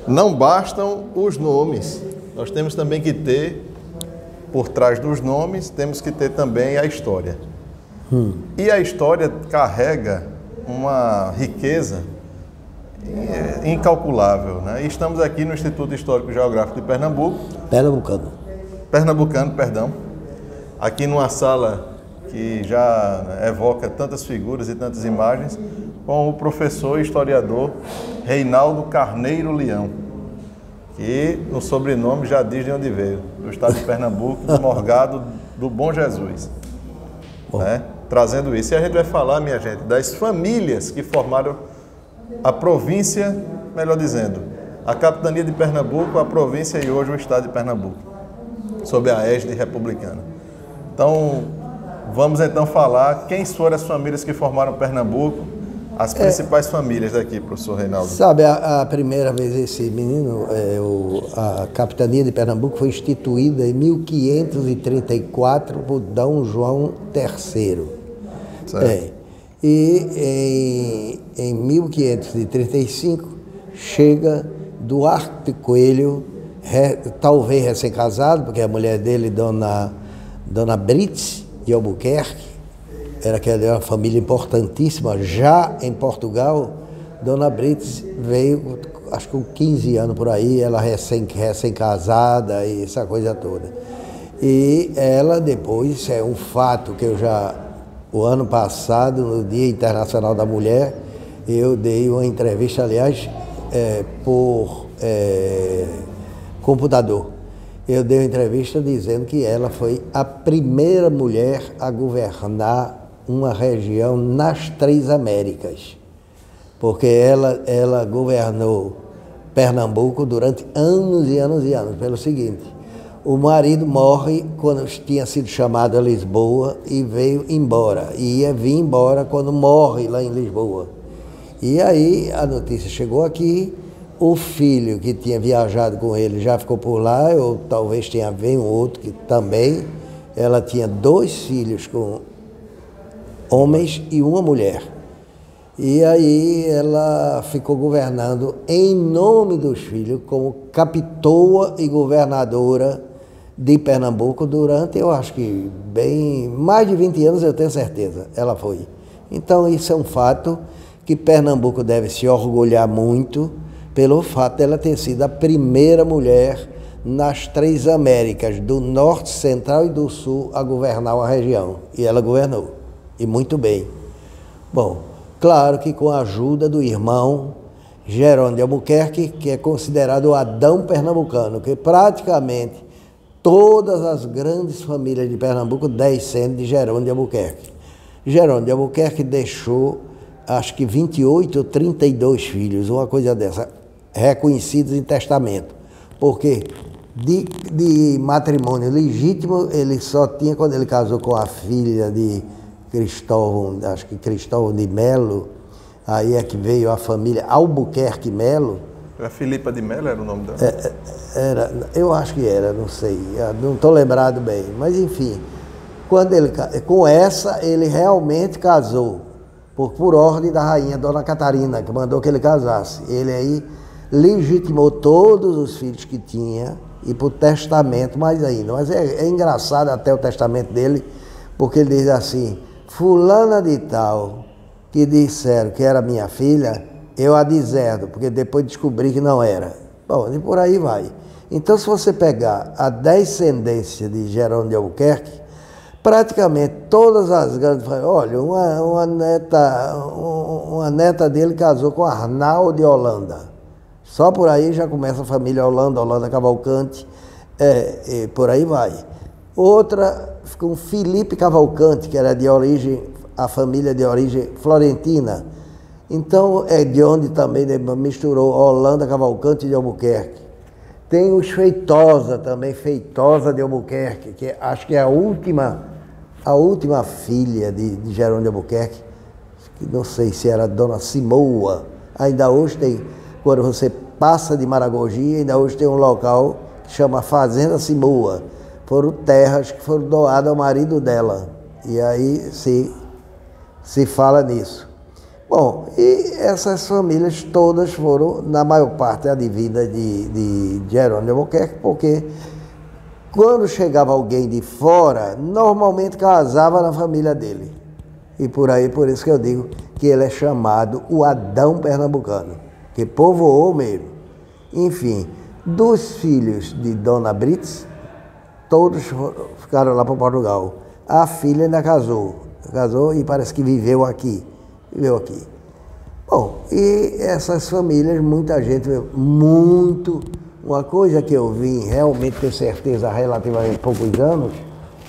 Não bastam os nomes, nós temos também que ter, por trás dos nomes, temos que ter também a história. E a história carrega uma riqueza incalculável, né? E estamos aqui no Instituto Histórico e Geográfico de Pernambuco. Pernambucano, perdão. Aqui numa sala que já evoca tantas figuras e tantas imagens, com o professor e historiador Reinaldo Carneiro Leão, que no sobrenome já diz de onde veio, do estado de Pernambuco, do Morgado do Bom Jesus, né? Trazendo isso. E a gente vai falar, minha gente, das famílias que formaram a província, melhor dizendo, a capitania de Pernambuco, a província e hoje o estado de Pernambuco, sob a égide republicana. Então, vamos então falar quem foram as famílias que formaram Pernambuco, as principais famílias daqui, professor Reinaldo. Sabe, a primeira vez esse menino, a capitania de Pernambuco foi instituída em 1534 por Dom João III. Certo. E em 1535 chega Duarte Coelho, talvez recém-casado, porque a mulher dele, Dona Brits de Albuquerque, era uma família importantíssima. Já em Portugal, Dona Brits veio, acho que com 15 anos por aí, ela recém-casada e essa coisa toda. E ela depois, é um fato que o ano passado, no Dia Internacional da Mulher, eu dei uma entrevista, aliás, por computador. Eu dei uma entrevista dizendo que ela foi a primeira mulher a governar uma região nas Três Américas, porque ela governou Pernambuco durante anos e anos e anos, pelo seguinte: o marido morre quando tinha sido chamado a Lisboa e veio embora, e ia vir embora quando morre lá em Lisboa. E aí a notícia chegou aqui, o filho que tinha viajado com ele já ficou por lá, ou talvez tenha vindo um outro que também. Ela tinha 2 filhos com homens e uma mulher. E aí ela ficou governando em nome dos filhos, como capitoa e governadora de Pernambuco durante, eu acho que mais de 20 anos, eu tenho certeza, ela foi. Então isso é um fato que Pernambuco deve se orgulhar muito, pelo fato dela ter sido a primeira mulher nas Três Américas, do Norte, Central e do Sul, a governar uma região. E ela governou, e muito bem. Bom, claro que com a ajuda do irmão Jerônimo de Albuquerque, que é considerado o Adão pernambucano, que praticamente todas as grandes famílias de Pernambuco descendem de Jerônimo de Albuquerque. Jerônimo de Albuquerque deixou, acho que 28 ou 32 filhos, uma coisa dessa, reconhecidos em testamento. Porque de matrimônio legítimo, ele só tinha quando ele casou com a filha de Cristóvão, acho que Cristóvão de Melo, aí é que veio a família Albuquerque Melo. A Filipa de Melo era o nome dela? Eu acho que era, não sei, não estou lembrado bem, mas enfim, com essa ele realmente casou, por ordem da rainha Dona Catarina, que mandou que ele casasse. Ele aí legitimou todos os filhos que tinha, e por testamento mais ainda. Mas é engraçado até o testamento dele, porque ele diz assim: fulana de tal, que disseram que era minha filha, eu a deserdo, porque depois descobri que não era. Bom, e por aí vai. Então, se você pegar a descendência de Jerônimo de Albuquerque, praticamente todas as grandes famílias. Olha, uma neta dele casou com Arnaldo de Holanda. Só por aí já começa a família Holanda Cavalcante, e por aí vai. Outra com Felipe Cavalcante, que era de origem, a família de origem florentina. Então é de onde também misturou Holanda Cavalcante de Albuquerque. Tem os Feitosa também, Feitosa de Albuquerque, que acho que é a última filha de Jerônimo de Albuquerque, que não sei se era Dona Simoa. Ainda hoje tem quando você passa de Maragogi, ainda hoje tem um local que chama Fazenda Simoa. Foram terras que foram doadas ao marido dela. E aí se fala nisso. Bom, e essas famílias todas foram, na maior parte, advindas de Jerônimo de Albuquerque, porque quando chegava alguém de fora, normalmente casava na família dele. E por isso que eu digo que ele é chamado o Adão Pernambucano, que povoou mesmo. Enfim, dos filhos de Dona Brits, todos ficaram lá para Portugal. A filha ainda casou e parece que viveu aqui. Bom, e essas famílias, muita gente, uma coisa que eu vim realmente ter certeza há relativamente poucos anos,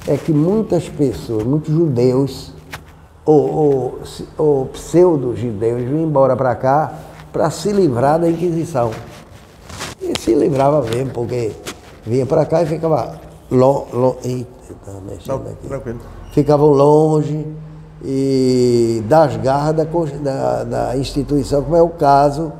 é que muitas pessoas, muitos judeus, ou pseudo-judeus, vinham embora para cá para se livrar da Inquisição. E se livrava mesmo, porque vinha para cá e ficava ficavam longe e das garras da instituição, como é o caso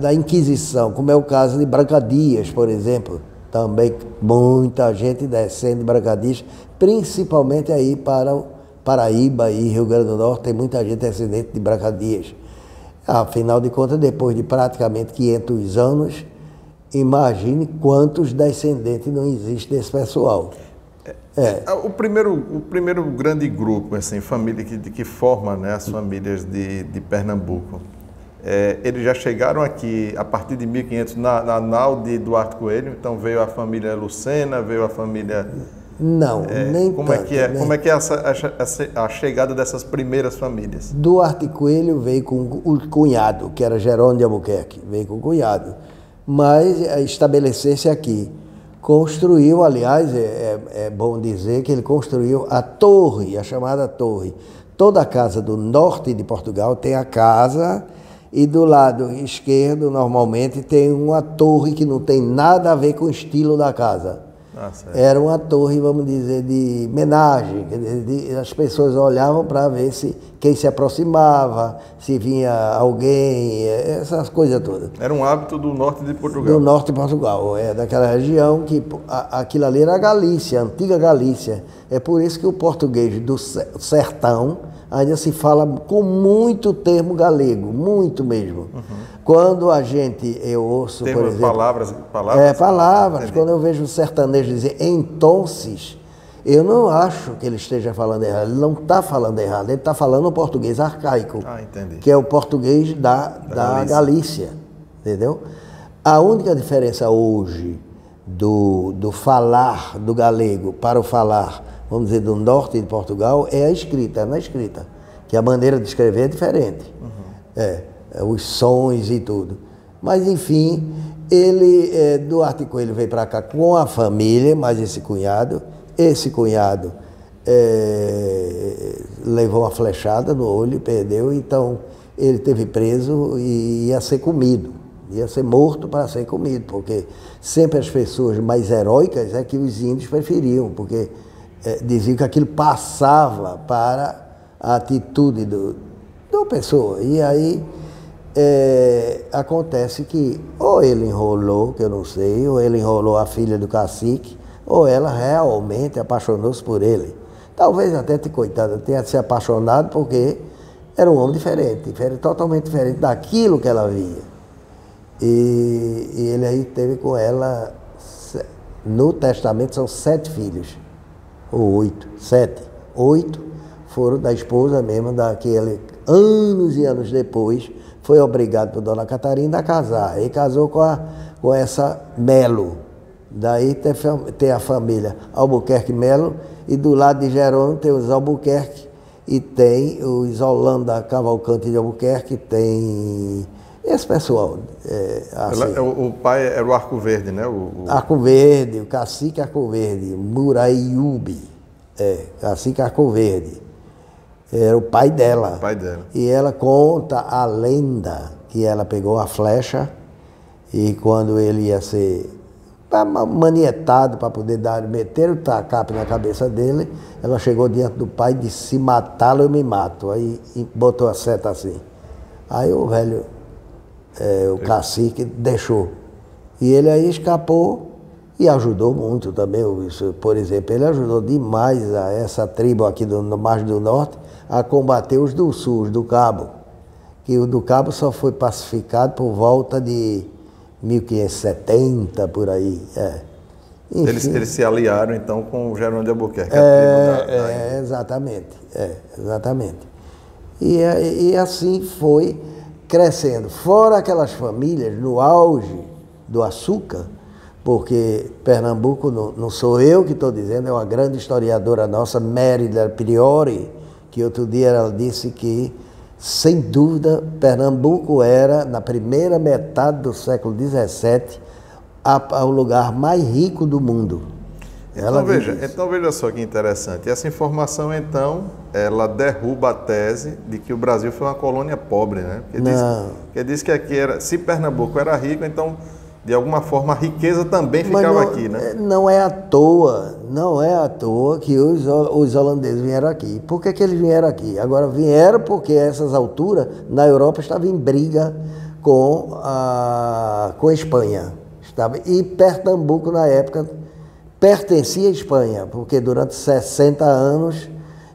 da Inquisição, como é o caso de Brancadias, por exemplo. Também muita gente descendo de Brancadias, principalmente aí para o Paraíba e Rio Grande do Norte, tem muita gente descendente de Brancadias. Afinal de contas, depois de praticamente 500 anos, imagine quantos descendentes não existem desse pessoal. O primeiro grande grupo, assim, família que forma, né, as famílias de Pernambuco, eles já chegaram aqui a partir de 1500 na nau de Duarte Coelho, então veio a família Lucena, veio a família... Não, nem como tanto. Como é que é a chegada dessas primeiras famílias? Duarte Coelho veio com o cunhado, que era Jerônimo de Albuquerque, veio com o cunhado, mas estabelecer-se aqui. Construiu, aliás, é bom dizer que ele construiu a torre, a chamada torre. Toda a casa do norte de Portugal tem a casa e do lado esquerdo, normalmente, tem uma torre que não tem nada a ver com o estilo da casa. Era uma torre, vamos dizer, de homenagem. As pessoas olhavam para ver quem se aproximava, se vinha alguém, essas coisas todas. Era um hábito do norte de Portugal. Do norte de Portugal, daquela região que aquilo ali era a Galícia, a antiga Galícia. É por isso que o português do sertão ainda se fala com muito termo galego, muito mesmo. Quando eu ouço, por exemplo... Palavras? Palavras. Quando eu vejo o sertanejo dizer entonces, eu não acho que ele esteja falando errado. Ele não está falando errado, ele está falando o português arcaico, que é o português da Galícia, entendeu? A única diferença hoje do falar do galego para o falar, vamos dizer, do norte de Portugal, é a escrita, na escrita, que a maneira de escrever é diferente. Os sons e tudo. Mas, enfim, Duarte Coelho veio para cá com a família, mas esse cunhado levou uma flechada no olho e perdeu, então ele teve preso e ia ser comido, ia ser morto para ser comido, porque sempre as pessoas mais heróicas é que os índios preferiam, porque diziam que aquilo passava para a atitude da pessoa. E aí acontece que ou ele enrolou, que eu não sei, ou ele enrolou a filha do cacique, ou ela realmente apaixonou-se por ele. Talvez até, coitada, tenha se apaixonado porque era um homem diferente, totalmente diferente daquilo que ela via. E ele aí teve com ela, no testamento são 7 filhos, ou 8, 7. 8 foram da esposa mesmo, daquele, anos e anos depois, foi obrigado por Dona Catarina a casar. E casou com essa Melo. Daí tem a família Albuquerque Melo, e do lado de Jerônimo tem os Albuquerque, e tem os Holanda Cavalcante de Albuquerque, tem esse pessoal. Assim. O pai era o Arco Verde, né? Arco Verde, o cacique Arco Verde, Muraiúbi, cacique Arco Verde. Era o pai dela. E ela conta a lenda que ela pegou a flecha e quando ele ia ser manietado para poder meter o tacape na cabeça dele, ela chegou diante do pai e disse: se matá-lo eu me mato. Aí botou a seta assim. Aí o velho o cacique deixou. E ele aí escapou e ajudou muito também. Por exemplo, ele ajudou demais essa tribo aqui no Mar do Norte a combater os do Sul, os do Cabo. Que o do Cabo só foi pacificado por volta de 1570, por aí. Eles se aliaram, então, com o Jerônimo de Albuquerque, a tribo exatamente. E assim foi crescendo. Fora aquelas famílias no auge do açúcar, porque Pernambuco, não sou eu que estou dizendo, é uma grande historiadora nossa, Mérida Priori, que outro dia ela disse que, sem dúvida, Pernambuco era, na primeira metade do século XVII, o lugar mais rico do mundo. Então veja só que interessante. Essa informação, então, ela derruba a tese de que o Brasil foi uma colônia pobre, né? Porque diz que aqui era, se Pernambuco era rico, então, de alguma forma, a riqueza também ficava aqui, né? Não é à toa que os holandeses vieram aqui. Por que eles vieram aqui? Agora, vieram porque a essas alturas, na Europa, estava em briga com a Espanha. E Pernambuco, na época, pertencia à Espanha, porque durante 60 anos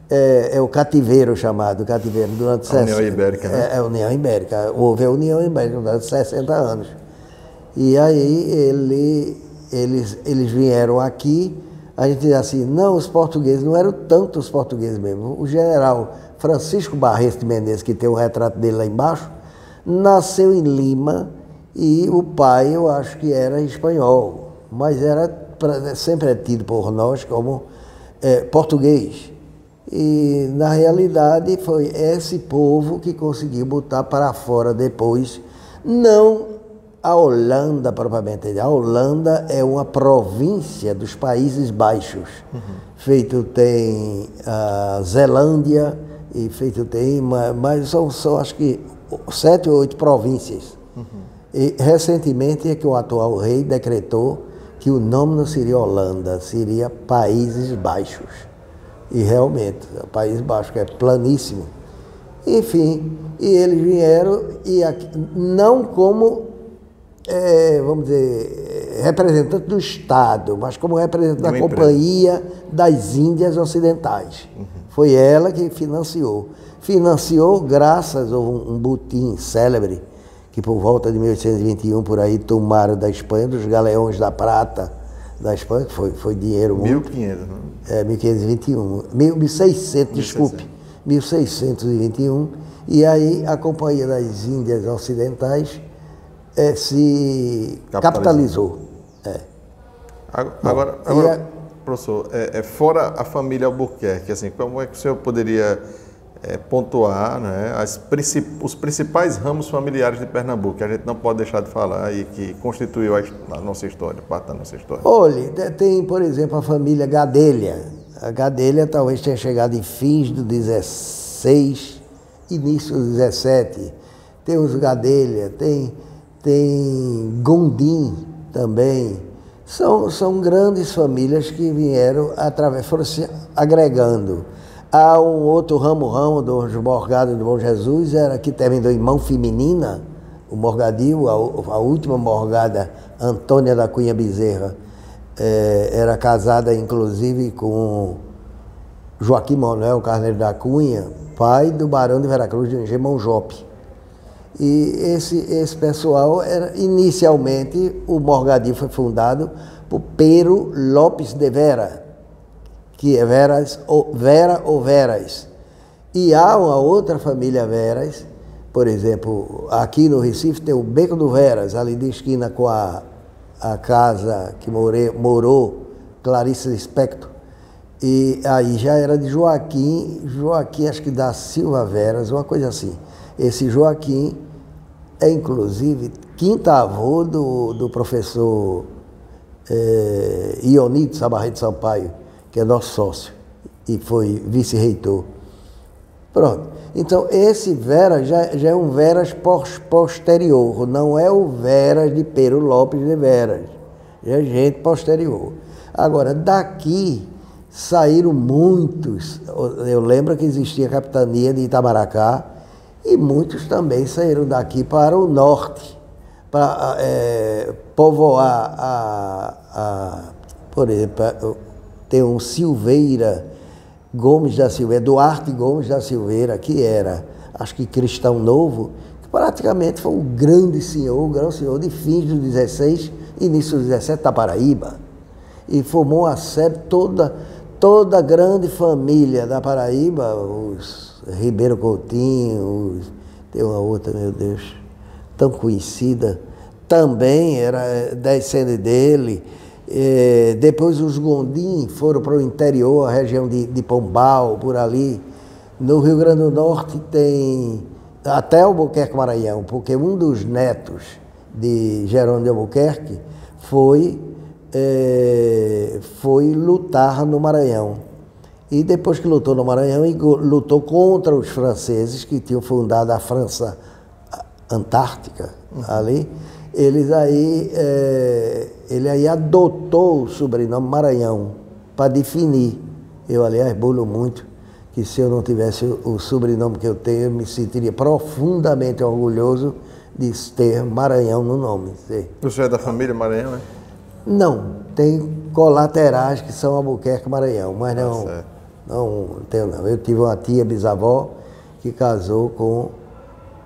é o cativeiro chamado, durante a União Ibérica, né? A União Ibérica, houve a União Ibérica durante 60 anos. E aí eles vieram aqui, a gente diz assim, não, os portugueses, não eram tanto os portugueses mesmo. O general Francisco Barreto de Menezes, que tem o retrato dele lá embaixo, nasceu em Lima e o pai, eu acho que era espanhol, mas sempre é tido por nós como português. E, na realidade, foi esse povo que conseguiu botar para fora depois, não a Holanda propriamente. A Holanda é uma província dos Países Baixos. Feito tem a Zelândia, e feito tem, mas são acho que 7 ou 8 províncias. E recentemente é que o atual rei decretou que o nome não seria Holanda, seria Países Baixos. E realmente, o País Baixo, que é planíssimo. Enfim, e eles vieram, e aqui, não como, vamos dizer, representante do Estado, mas como representante da Companhia das Índias Ocidentais. Foi ela que financiou. Financiou graças a um butim célebre, que por volta de 1821, por aí, tomaram da Espanha, dos galeões da prata da Espanha, que foi dinheiro muito. 1500, né? 1521. 1600, desculpe. 1621. E aí a Companhia das Índias Ocidentais se capitalizou. Agora, professor, fora a família Albuquerque, assim, como é que o senhor poderia pontuar, né, os principais ramos familiares de Pernambuco, que a gente não pode deixar de falar e que constituiu a nossa história, parte da nossa história? Olha, tem, por exemplo, a família Gadelha. A Gadelha talvez tenha chegado em fins do 16, início do 17. Tem os Gadelha, tem Gondim também. São grandes famílias que vieram foram se agregando. Há um outro ramo dos morgados do Bom Jesus, que terminou em mão feminina, o morgadio, a última morgada, Antônia da Cunha Bezerra, era casada inclusive com Joaquim Manuel Carneiro da Cunha, pai do barão de Veracruz, de Gemonjope. E esse pessoal, inicialmente, o morgadio foi fundado por Pero Lopes de Vera, que é Vera ou Veras. E há uma outra família Veras, por exemplo, aqui no Recife tem o Beco do Veras, ali de esquina com a casa que morou Clarice Lispector. E aí já era de Joaquim, acho que da Silva Veras, uma coisa assim. Esse Joaquim é, inclusive, quinto avô do professor Ionito Sabarreto Sampaio, que é nosso sócio, e foi vice-reitor. Pronto. Então, esse Veras já é um Veras posterior, não é o Veras de Pero Lopes de Veras, é gente posterior. Agora, daqui saíram muitos. Eu lembro que existia a capitania de Itamaracá, E muitos também saíram daqui para o norte, para povoar por exemplo, tem um Silveira Gomes da Silveira, Duarte Gomes da Silveira, que era, acho que cristão novo, que praticamente foi um grande senhor de fins do 16, início do 17 da Paraíba, e formou a sede toda a grande família da Paraíba, os Ribeiro Coutinho, tem uma outra, meu Deus, tão conhecida, também era descendente dele. Depois os Gondim foram para o interior, a região de Pombal, por ali. No Rio Grande do Norte tem até Albuquerque, Maranhão, porque um dos netos de Jerônimo de Albuquerque foi lutar no Maranhão. E depois que lutou no Maranhão, lutou contra os franceses que tinham fundado a França Antártica ali. Ele aí adotou o sobrenome Maranhão para definir. Eu, aliás, bulo muito que se eu não tivesse o sobrenome que eu tenho, eu me sentiria profundamente orgulhoso de ter Maranhão no nome. O senhor é da família Maranhão, né? Não, tem colaterais que são Albuquerque Maranhão, mas não tenho não. Eu tive uma tia bisavó que casou com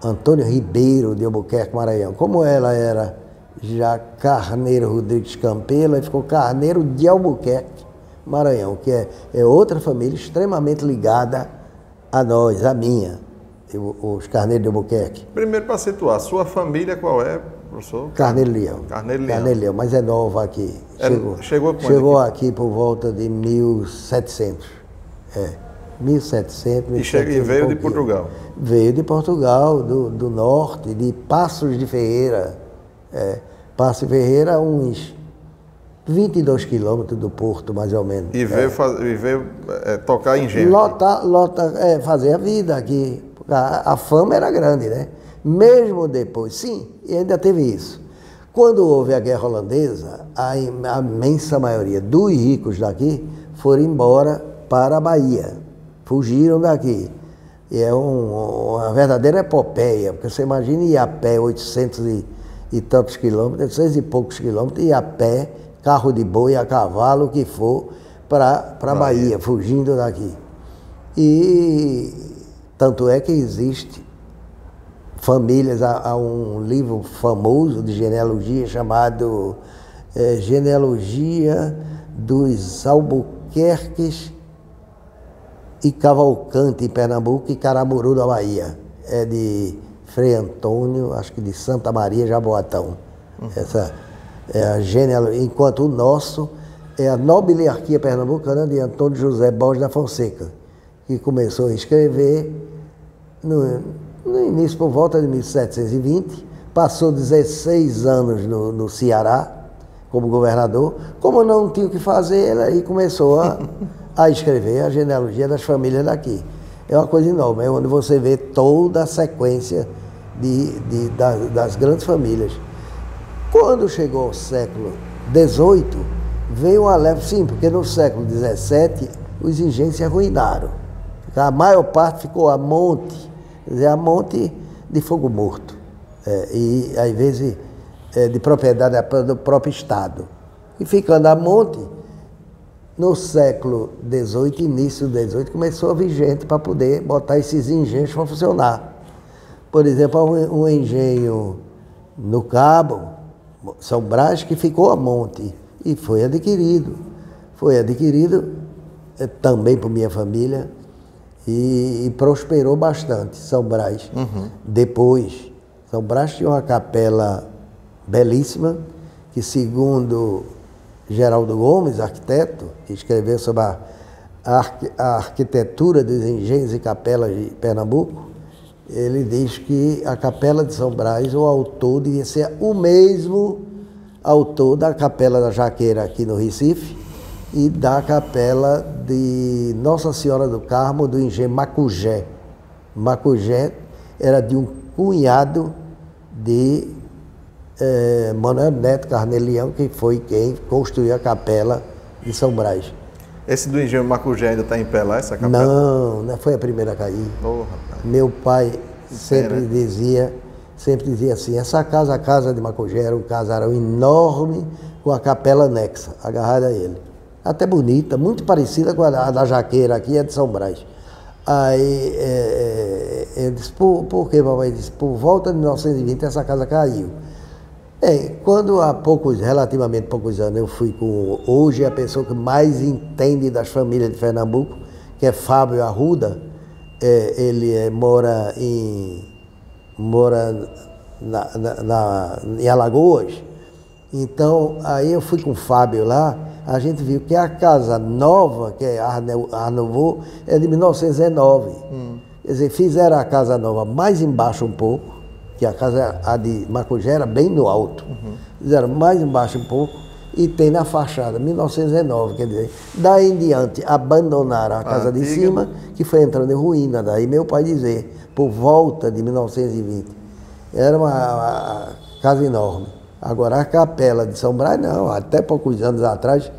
Antônio Ribeiro de Albuquerque Maranhão. Como ela era já Carneiro Rodrigues Campelo, aí ficou Carneiro de Albuquerque Maranhão, que é outra família extremamente ligada a nós, a minha, os Carneiros de Albuquerque. Primeiro, para situar, sua família qual é, professor? Carneiro Leão. Carneiro Leão. Carneiro Leão, mas é nova aqui. Chegou aqui por volta de 1700. 1700, E veio de Portugal? Veio de Portugal, do norte, de Passos de Ferreira. Passos de Ferreira, uns 22 quilômetros do Porto, mais ou menos. E veio tocar engenho? Fazer a vida aqui. A fama era grande, né? Mesmo depois, sim, e ainda teve isso. Quando houve a Guerra Holandesa, a imensa maioria dos ricos daqui foram embora para a Bahia. Fugiram daqui. E é uma verdadeira epopeia, porque você imagina ir a pé 800 e tantos quilômetros, 800 e poucos quilômetros, ir a pé, carro de boi, a cavalo, o que for, para a Bahia, fugindo daqui. E tanto é que existe famílias, há um livro famoso de genealogia chamado Genealogia dos Albuquerques e Cavalcante, em Pernambuco, e Caramuru, da Bahia. É de Frei Antônio, acho que de Santa Maria, Jaboatão. Essa é a genealogia. Enquanto o nosso é a nobiliarquia pernambucana de Antônio José Borges da Fonseca, que começou a escrever no início, por volta de 1720, passou 16 anos no Ceará como governador. Como não tinha o que fazer, ele aí começou a escrever a genealogia das famílias daqui. É uma coisa enorme, é onde você vê toda a sequência das grandes famílias. Quando chegou ao século XVIII, veio uma leve, sim, porque no século XVII os engenhos se arruinaram. A maior parte ficou a monte, quer dizer, a monte de fogo morto, e às vezes de propriedade do próprio Estado. E ficando a monte, no século XVIII, início do XVIII, começou a vir gente para poder botar esses engenhos para funcionar. Por exemplo, um engenho no Cabo, São Brás, que ficou a monte e foi adquirido. Foi adquirido também por minha família e prosperou bastante, São Brás. Depois, São Brás tinha uma capela belíssima, que segundo Geraldo Gomes, arquiteto, que escreveu sobre a arquitetura dos engenhos e capelas de Pernambuco, ele diz que a capela de São Brás, o autor devia ser o mesmo autor da capela da Jaqueira aqui no Recife e da capela de Nossa Senhora do Carmo, do engenho Macugé. Macugé era de um cunhado de Manuel Neto Carneiro Leão, que foi quem construiu a capela de São Brás. Esse do engenho Macugé ainda está em pé lá, essa capela? Não foi a primeira a cair. Oh, rapaz. Meu pai sempre dizia assim, essa casa, a casa de Macugé, era um casarão enorme com a capela anexa, agarrada a ele. Até bonita, muito parecida com a da Jaqueira aqui, é de São Brás. Aí eu disse, por que, papai? Ele disse, por volta de 1920 essa casa caiu. Quando há relativamente poucos anos, eu fui com, hoje, a pessoa que mais entende das famílias de Pernambuco, que é Fábio Arruda, ele mora em Alagoas. Então, aí eu fui com o Fábio lá, a gente viu que a casa nova, que é Art Nouveau, é de 1919. Quer dizer, fizeram a casa nova mais embaixo um pouco, que a casa a de Macugé era bem no alto. Fizeram mais embaixo um pouco e tem na fachada, 1919, quer dizer, daí em diante abandonaram a casa de cima, que foi entrando em ruína, daí meu pai dizer, por volta de 1920. Era uma casa enorme. Agora, a capela de São Brás, não, até poucos anos atrás,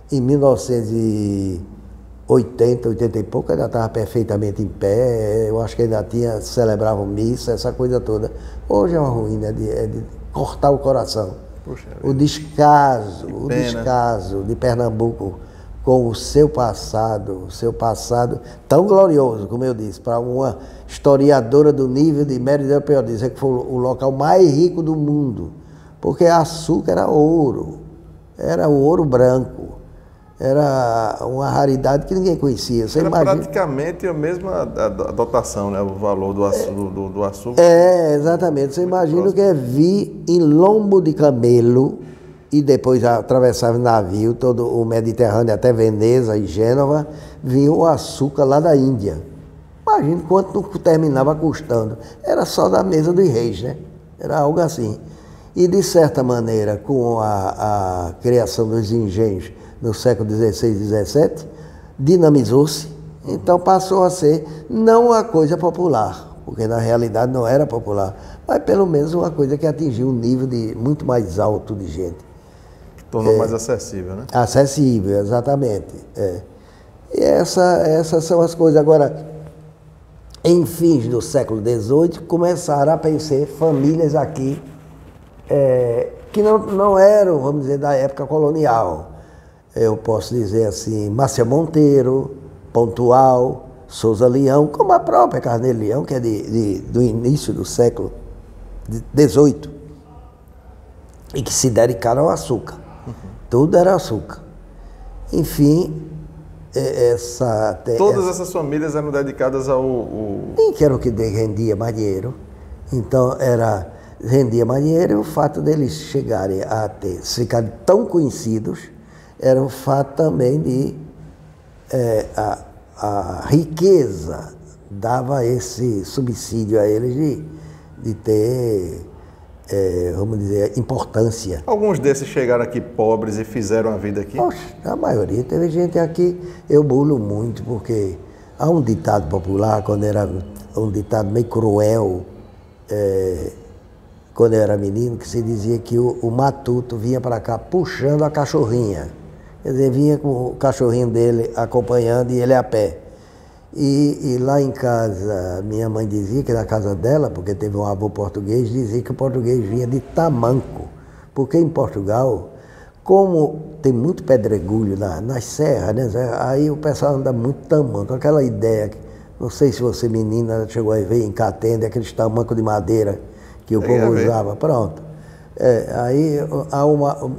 em 1980, 80 e pouco, ainda estava perfeitamente em pé, eu acho que ainda celebravam missa, essa coisa toda. Hoje é uma ruína, é de cortar o coração. Puxa, o descaso de Pernambuco com o seu passado tão glorioso, como eu disse, para uma historiadora do nível de Mérida europeu, dizer que foi o local mais rico do mundo, porque açúcar era o ouro branco, era uma raridade que ninguém conhecia. Você era imagina... praticamente a mesma dotação, né? O valor do açúcar. Exatamente. Você imagina o que é vir em lombo de camelo e depois atravessava o navio, todo o Mediterrâneo, até Veneza e Gênova, vinha o açúcar lá da Índia. Imagina quanto terminava custando. Era só da mesa dos reis, né? Era algo assim. E, de certa maneira, com a criação dos engenhos no século XVI e XVII, dinamizou-se, então passou a ser não uma coisa popular, porque na realidade não era popular, mas pelo menos uma coisa que atingiu um nível muito mais alto de gente. Tornou mais acessível, né? Acessível, exatamente. E essas são as coisas. Agora, em fins do século XVIII, começaram a aparecer famílias aqui que não eram, vamos dizer, da época colonial. Eu posso dizer assim, Márcia Monteiro, Pontual, Souza Leão, como a própria Carneiro Leão, que é do início do século XVIII, e que se dedicaram ao açúcar. Tudo era açúcar. Enfim, todas essas famílias eram dedicadas ao... Que era o que rendia mais dinheiro. Então, rendia mais dinheiro, e o fato deles chegarem a ficarem tão conhecidos era o fato também de a riqueza dava esse subsídio a eles de ter, vamos dizer, importância. Alguns desses chegaram aqui pobres e fizeram a vida aqui? Poxa, a maioria. Teve gente aqui, eu bulo muito, porque há um ditado popular, quando era um ditado meio cruel, quando eu era menino, que se dizia que o matuto vinha para cá puxando a cachorrinha. Quer dizer, vinha com o cachorrinho dele acompanhando e ele a pé. E lá em casa, minha mãe dizia que na casa dela, porque teve um avô português, dizia que o português vinha de tamanco. Porque em Portugal, como tem muito pedregulho nas serras, né? Aí o pessoal anda muito tamanco. Aquela ideia, não sei se você menina chegou a ver em Catende, aqueles tamancos de madeira que o povo usava. Pronto. Aí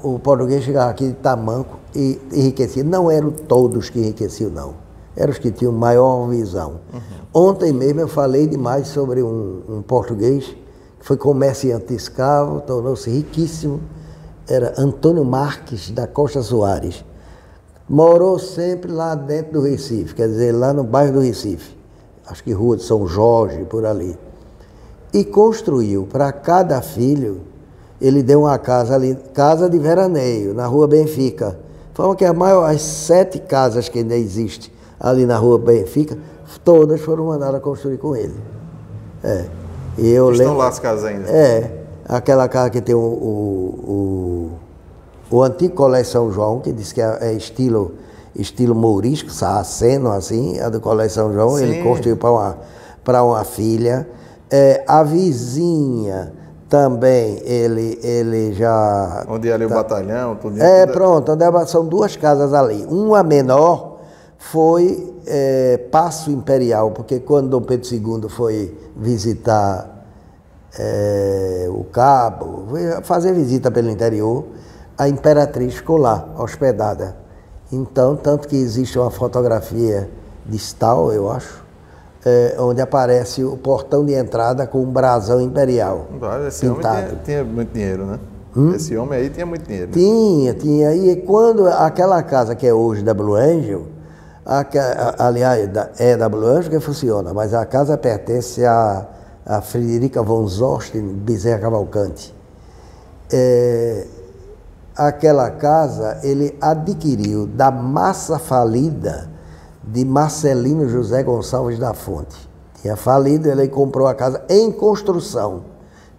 o português chegava aqui de tamanco e enriquecia. Não eram todos que enriqueciam, não. Eram os que tinham maior visão. Ontem mesmo eu falei demais sobre um português que foi comerciante escravo, tornou-se riquíssimo. Era Antônio Marques da Costa Soares. Morou sempre lá dentro do Recife, quer dizer, lá no bairro do Recife. Acho que Rua de São Jorge, por ali. E construiu para cada filho. Ele deu uma casa ali, casa de veraneio, na Rua Benfica. Fala que as 7 casas que ainda existem ali na Rua Benfica, todas foram mandadas a construir com ele. E eu estão lá as casas ainda? Aquela casa que tem o antigo Colégio São João, que diz que é estilo mourisco, sarraceno, assim, a do Colégio São João. Sim. Ele construiu para uma filha. A vizinha também, ele já... Onde é ali o batalhão, tudo. Pronto, são duas casas ali. Uma menor foi Paço Imperial, porque quando Dom Pedro II foi visitar o Cabo, foi fazer visita pelo interior, a imperatriz ficou lá, hospedada. Então, tanto que existe uma fotografia de Stahl, eu acho, onde aparece o portão de entrada com um brasão imperial. Esse pintado. Homem tinha muito dinheiro, né? Esse homem aí tinha muito dinheiro. Né? Tinha. E quando aquela casa que é hoje da Blue Angel, aliás, é da Blue Angel que funciona, mas a casa pertence a Frederica von Zosten Bezerra Cavalcante. Aquela casa ele adquiriu da massa falida de Marcelino José Gonçalves da Fonte. Tinha falido, ele comprou a casa em construção.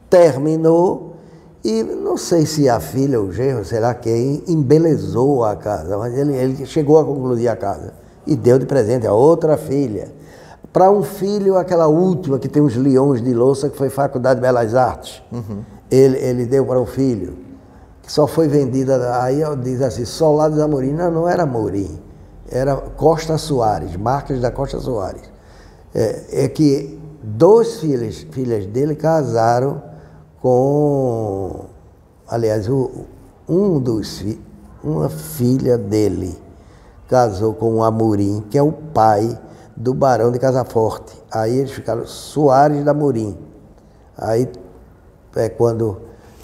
Terminou e não sei se a filha ou o genro, sei lá quem, embelezou a casa, mas ele chegou a concluir a casa e deu de presente a outra filha. Para um filho, aquela última que tem uns leões de louça, que foi Faculdade de Belas Artes, ele deu para um filho, que só foi vendida, aí diz assim, Solares Amorim. Não era Amorim, era Costa Soares, Marques da Costa Soares. É que duas filhas dele casaram com, aliás, uma filha dele casou com um Amorim, que é o pai do Barão de Casaforte. Aí eles ficaram Soares da Amorim. Aí quando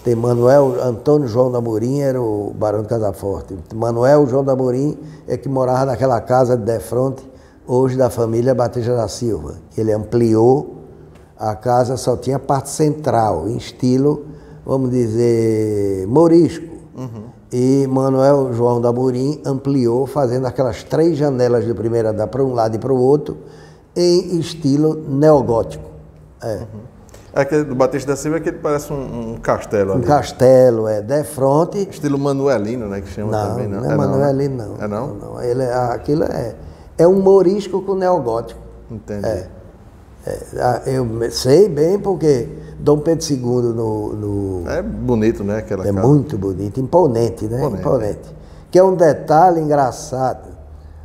tem Manuel Antônio João da Amorim, era o Barão de Casaforte. Manuel João da Amorim é que morava naquela casa de defronte, hoje da família Batista da Silva. Ele ampliou a casa, só tinha parte central, em estilo, vamos dizer, morisco. E Manuel João da Amorim ampliou, fazendo aquelas 3 janelas de primeira para um lado e para o outro, em estilo neogótico. Aquele do Batista da Silva é que ele parece um castelo ali. Um castelo, defronte. Estilo manuelino, né, que chama também, não? Não é manuelino, não. É não? Não. Aquilo é um morisco com neogótico. Entendi. Eu sei bem porque Dom Pedro II no É bonito, né, aquela casa. Muito bonito, imponente, né? Imponente. Que é um detalhe engraçado.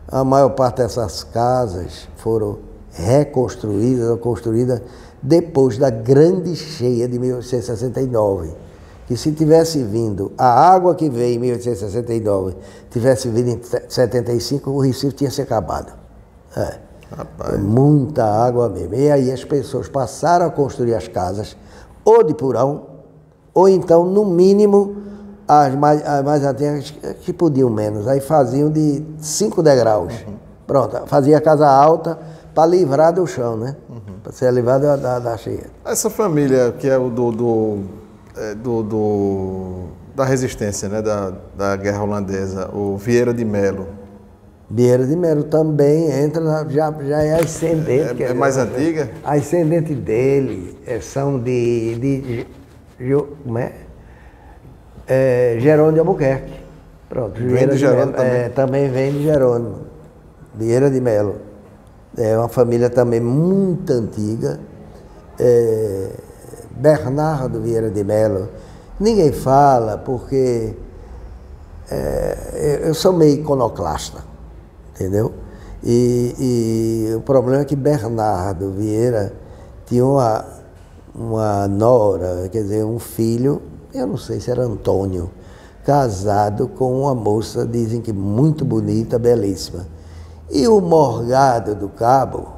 A maior parte dessas casas foram reconstruídas ou construídas depois da grande cheia de 1869. Que se tivesse vindo, a água que veio em 1869, tivesse vindo em 75, o Recife tinha se acabado. Rapaz. Muita água mesmo. E aí as pessoas passaram a construir as casas ou de porão, ou então, no mínimo, as mais antigas que podiam menos. Aí faziam de 5 degraus. Pronto, fazia a casa alta para livrar do chão, né? Para ser livrado da cheia. Essa família que é o da resistência, né? Da guerra holandesa, o Vieira de Melo. Vieira de Melo também entra, já é ascendente. É mais antiga? A ascendente dele são como é? Jerônimo de Albuquerque. Pronto, Vem de Jerônimo também. Também vem de Jerônimo, Vieira de Melo. É uma família também muito antiga. Bernardo Vieira de Melo. Ninguém fala porque eu sou meio iconoclasta, entendeu? E o problema é que Bernardo Vieira tinha uma nora, quer dizer, um filho, eu não sei se era Antônio, casado com uma moça, dizem que muito bonita, belíssima. E o Morgado do Cabo,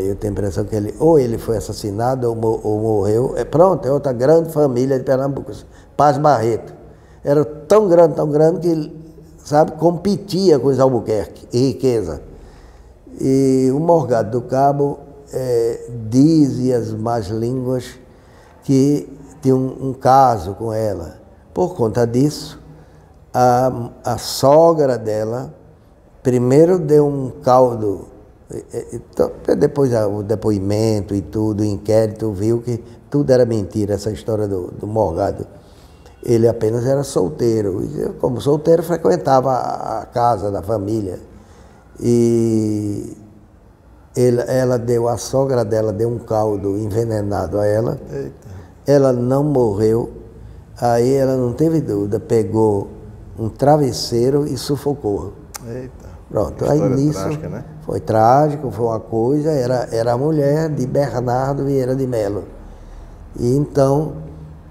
eu tenho a impressão que ele foi assassinado ou morreu. Pronto, é outra grande família de Pernambuco, Paz Barreto. Era tão grande que ele, sabe, competia com os Albuquerque em riqueza. E o Morgado do Cabo dizem as más línguas que tinha um caso com ela. Por conta disso, a sogra dela primeiro deu um caldo. Então, depois o depoimento e tudo, o inquérito, viu que tudo era mentira, essa história do Morgado. Ele apenas era solteiro. E, como solteiro, frequentava a casa da família. E A sogra dela deu um caldo envenenado a ela. Eita. Ela não morreu. Aí ela não teve dúvida, pegou um travesseiro e sufocou. Eita. Pronto, aí nisso trágica, né? foi trágico, foi uma coisa, era a mulher de Bernardo Vieira de Mello. E então,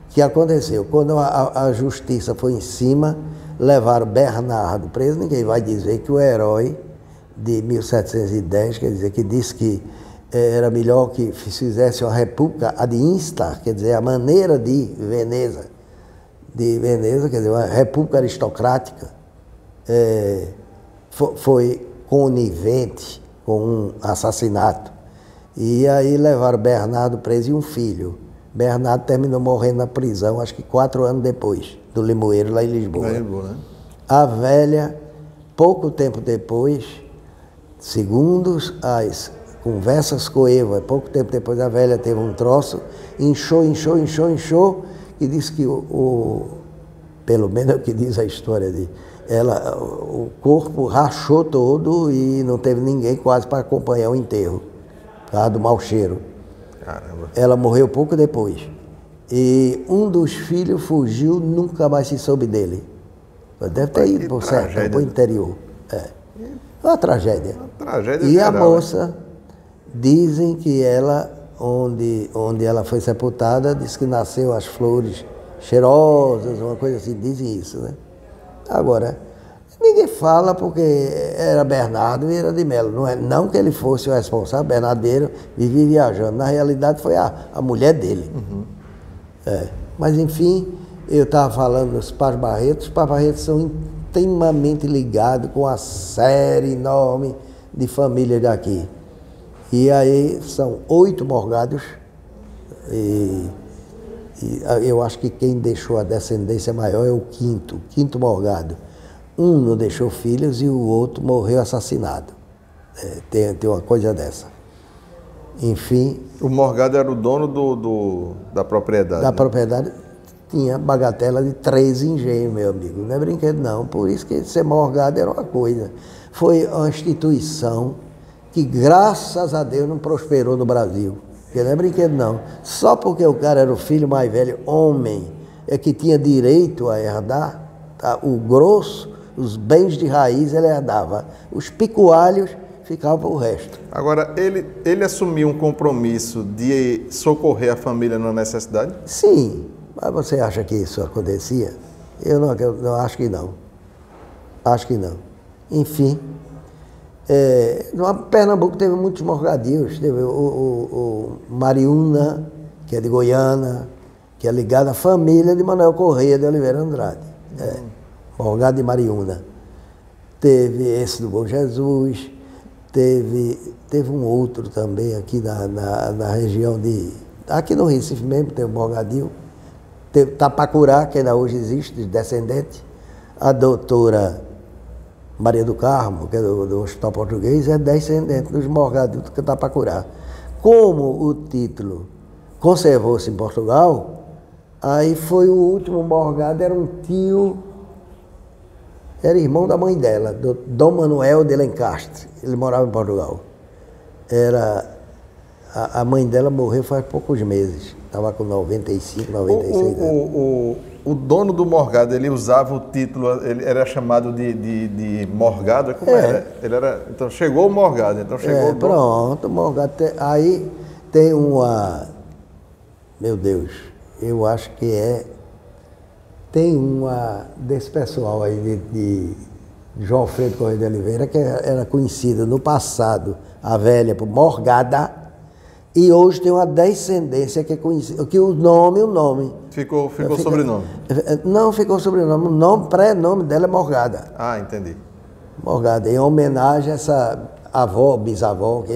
o que aconteceu? Quando a justiça foi em cima, levaram Bernardo preso. Ninguém vai dizer que o herói de 1710, quer dizer, que disse que era melhor que fizesse uma república ad instar, quer dizer, a maneira de Veneza, quer dizer, uma república aristocrática, foi conivente com um assassinato. E aí levaram Bernardo preso e um filho. Bernardo terminou morrendo na prisão, acho que 4 anos depois, do Limoeiro, lá em Lisboa. Né? A velha, pouco tempo depois, segundo as conversas com Eva, pouco tempo depois a velha teve um troço, inchou, e disse que pelo menos é o que diz a história de o corpo rachou todo e não teve ninguém quase para acompanhar o enterro, por causa do mau cheiro. Caramba. Ela morreu pouco depois. E um dos filhos fugiu, nunca mais se soube dele. Deve ter ido para o sertão, para o interior. Uma tragédia. Uma tragédia e geral, a moça, dizem que ela, onde ela foi sepultada, diz que nasceu as flores cheirosas, uma coisa assim, dizem isso, né? Agora, ninguém fala porque era Bernardo Vieira de Mello, não que ele fosse o responsável. Bernardo Vieira vivia viajando, na realidade foi a mulher dele. Uhum. Mas enfim, eu estava falando dos Paz Barretos. Os Paz Barretos são intimamente ligados com a série enorme de famílias daqui. E aí são 8 morgados, e eu acho que quem deixou a descendência maior é o quinto morgado. Um não deixou filhos e o outro morreu assassinado. Tem uma coisa dessa. Enfim... O morgado era o dono da propriedade. Da propriedade tinha bagatela de 13 engenhos, meu amigo. Não é brinquedo, não. Por isso que ser morgado era uma coisa. Foi uma instituição que, graças a Deus, não prosperou no Brasil. Porque não é brinquedo, não. Só porque o cara era o filho mais velho, homem, é que tinha direito a herdar, tá? O grosso, os bens de raiz, ele herdava. Os picualhos ficavam para o resto. Agora, ele assumiu um compromisso de socorrer a família na necessidade? Sim, mas você acha que isso acontecia? Eu não acho que não. Acho que não. Enfim, no Pernambuco teve muitos morgadios. Teve o Mariúna, que é de Goiânia, que é ligado à família de Manuel Correia de Oliveira Andrade. Morgado de Mariúna. Teve esse do Bom Jesus. Teve um outro também aqui na região de... Aqui no Recife mesmo tem o Morgadinho. Teve Tapacurá, que ainda hoje existe, descendente. A doutora Maria do Carmo, que é do Hospital Português, é descendente dos Morgadinhos de Tapacurá. Como o título conservou-se em Portugal, aí foi o último Morgado, era um tio... Era irmão da mãe dela, do Dom Manuel de Lencastre. Ele morava em Portugal. A mãe dela morreu faz poucos meses. Estava com 95, 96 anos. O dono do morgado, ele usava o título, ele era chamado de morgado? Como era? Ele era? Então chegou o morgado, então chegou o pronto, o morgado. Aí tem uma... Meu Deus, eu acho que tem uma desse pessoal aí de João Alfredo Correia de Oliveira, que era conhecida no passado, a velha, por Morgada, e hoje tem uma descendência que é conhecida, que o nome... Ficou sobrenome? Não ficou sobrenome, o pré-nome dela é Morgada. Ah, entendi. Morgada, em homenagem a essa avó, bisavó, que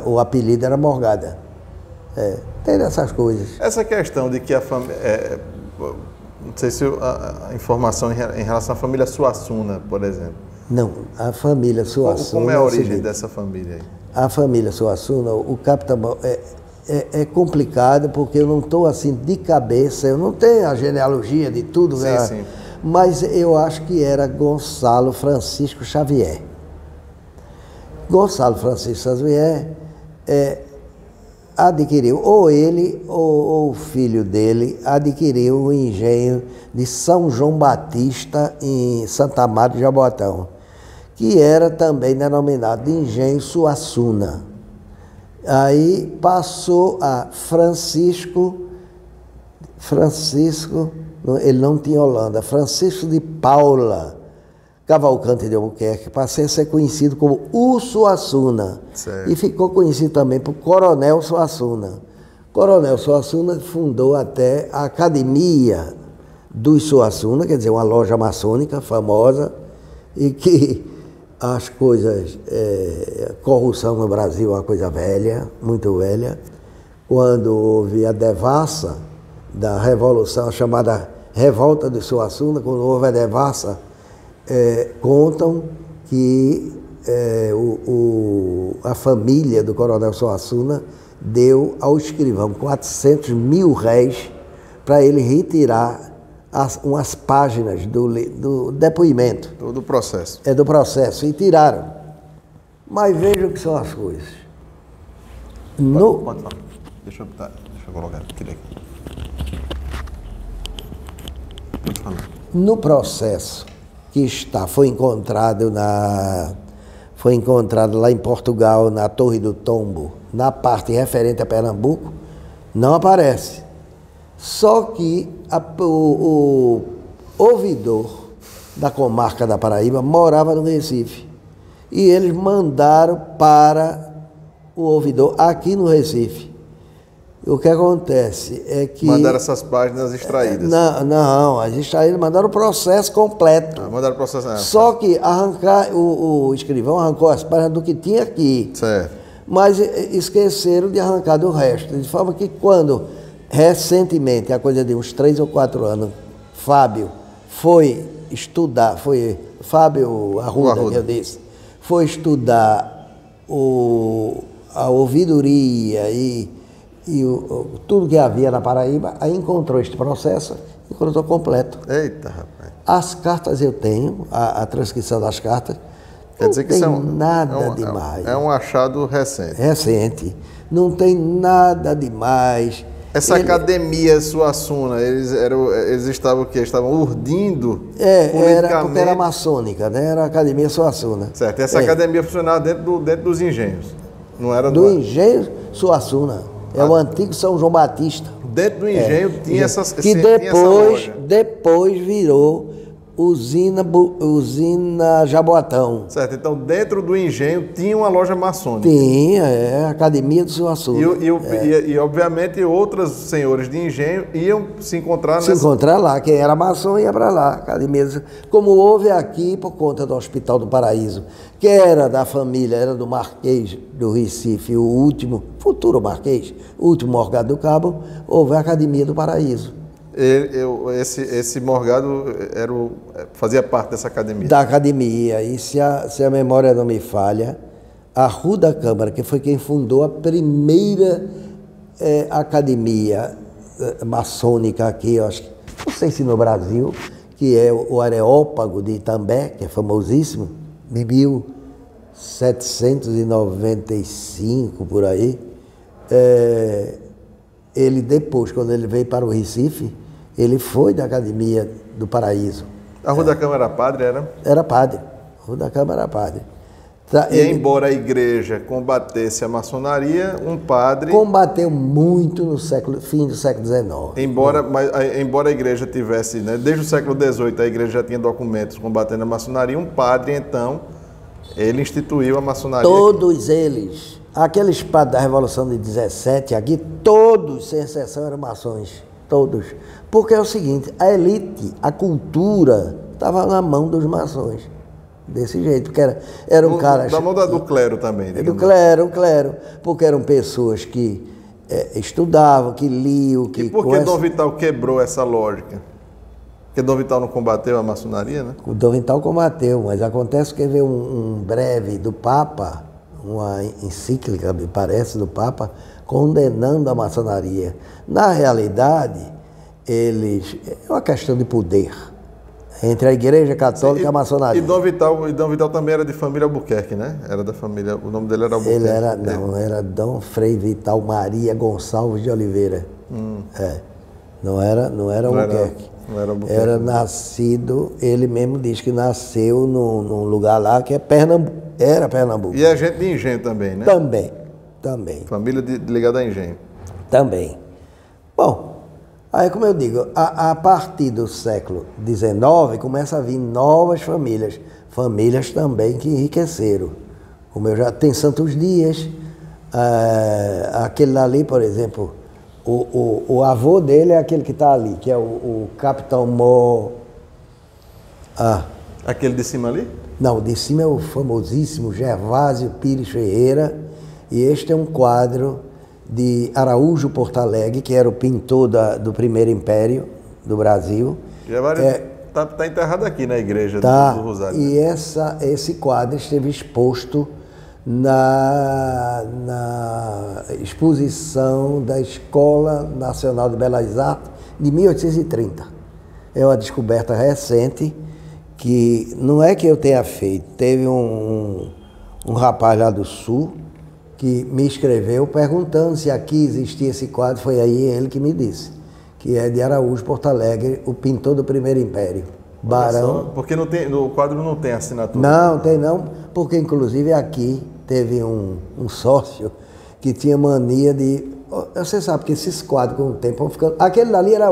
o apelido era Morgada. Tem dessas coisas. Essa questão de que a família... não sei se a informação em relação à família Suassuna, por exemplo. Não, a família Suassuna... Como é a origem dessa família aí? A família Suassuna, o capitão... É complicado porque eu não estou assim de cabeça, eu não tenho a genealogia de tudo, sim, sim. Mas eu acho que era Gonçalo Francisco Xavier. Gonçalo Francisco Sanzvier adquiriu, ou ele ou o filho dele, adquiriu o engenho de São João Batista em Santa Amaro de Jaboatão, que era também denominado de engenho Suassuna. Aí passou a Francisco, ele não tinha Holanda, Francisco de Paula Cavalcante de Albuquerque, passou a ser conhecido como o Suassuna. Certo. E ficou conhecido também por Coronel Suassuna. Coronel Suassuna fundou até a Academia dos Suassuna, quer dizer, uma loja maçônica famosa, e que as coisas, corrupção no Brasil é uma coisa velha, muito velha. Quando houve a devassa da Revolução, a chamada Revolta dos Suassuna, quando houve a devassa, contam que a família do Coronel Suassuna deu ao escrivão 400 mil réis para ele retirar umas páginas do depoimento. Do processo. Do processo, e tiraram. Mas vejam o que são as coisas. Pode falar. Deixa eu colocar aqui. Pode falar. No processo que foi encontrado lá em Portugal, na Torre do Tombo, na parte referente a Pernambuco, não aparece. Só que o ouvidor da comarca da Paraíba morava no Recife. E eles mandaram para o ouvidor aqui no Recife. O que acontece é que... Mandaram essas páginas extraídas. Não, as extraídas mandaram o processo completo. Mandaram o processo. Só que o escrivão arrancou as páginas do que tinha aqui. Certo. Mas esqueceram de arrancar do resto. De forma que quando, recentemente, há coisa de uns 3 ou 4 anos, Fábio foi estudar, Fábio Arruda, que eu disse, foi estudar a ouvidoria e tudo que havia na Paraíba, aí encontrou este processo, encontrou completo. Eita, rapaz. As cartas eu tenho, a transcrição das cartas, quer dizer que não tem nada demais. É um achado recente. Recente. Não tem nada demais. Essa academia Suassuna, eles estavam o quê? Estavam urdindo era porque era maçônica, né? Era a Academia Suassuna. Certo. E essa academia funcionava dentro dos engenhos. Não era do engenho Suassuna. O antigo São João Batista. Dentro do engenho tinha essas. Que depois virou usina Jaboatão. Certo, então dentro do engenho tinha uma loja maçônica. Tinha, a Academia do Suassuna. E obviamente outros senhores de engenho iam se encontrar Se encontrar lá, quem era maçom ia para lá, Academia. Como houve aqui por conta do Hospital do Paraíso, que era da família, era do Marquês do Recife, futuro Marquês, o último Morgado do Cabo, houve a Academia do Paraíso. Esse Morgado fazia parte dessa academia. Da academia. E se a memória não me falha, a Ruda Câmara, que foi quem fundou a primeira academia maçônica aqui, eu acho que, não sei se no Brasil, que é o Areópago de Itambé, que é famosíssimo, em 1795, por aí. Ele depois, quando ele veio para o Recife, ele foi da Academia do Paraíso. A Ruda Câmara era padre, era? Era padre. A Ruda Câmara era padre. Embora a igreja combatesse a maçonaria, um padre... Combateu muito no fim do século XIX. Embora a igreja tivesse, né, desde o século XVIII, a igreja já tinha documentos combatendo a maçonaria, um padre, então, ele instituiu a maçonaria. Todos eles. Aqueles padres da Revolução de 17, aqui, todos, sem exceção, eram maçons. Todos. Porque é o seguinte, a elite, a cultura, estava na mão dos maçons. Desse jeito, porque eram caras... Da mão do clero também. Do clero, porque eram pessoas que estudavam, que liam, que... E por que Dom Vital quebrou essa lógica? Porque Dom Vital não combateu a maçonaria, né? O Dom Vital combateu, mas acontece que veio um breve do Papa, uma encíclica, me parece, do Papa, condenando a maçonaria. Na realidade, é uma questão de poder. Entre a Igreja Católica e a maçonaria. E Dom Vital também era de família Albuquerque, né? Era da família, o nome dele era Albuquerque. Ele era, não, era Dom Frei Vital Maria Gonçalves de Oliveira. Não era Albuquerque. Não era Albuquerque. Era nascido, ele mesmo diz que nasceu num lugar lá que é Pernambuco. Era Pernambuco. E é gente de Engenho também, né? Também. Família ligada a Engenho. Também. Bom, aí como eu digo, a partir do século XIX começa a vir novas famílias. Famílias também que enriqueceram. Como eu já tem Santos Dias, aquele ali, por exemplo, o avô dele é aquele que está ali, que é o Capitão Mó. Aquele de cima ali? Não, de cima é o famosíssimo Gervásio Pires Ferreira, e este é um quadro de Araújo Portalegre, que era o pintor do Primeiro Império do Brasil. Gervásio está enterrado aqui na igreja do Rosário. E esse quadro esteve exposto na exposição da Escola Nacional de Belas Artes de 1830. É uma descoberta recente, que não é que eu tenha feito. Teve um rapaz lá do Sul que me escreveu perguntando se aqui existia esse quadro. Foi aí ele que me disse, que é de Araújo Portalegre, o pintor do Primeiro Império. Barão. Porque o quadro não tem assinatura. Não, tem não, porque inclusive aqui teve um sócio que tinha mania de... Você sabe que esses quadros com o tempo vão ficando... Aquele dali era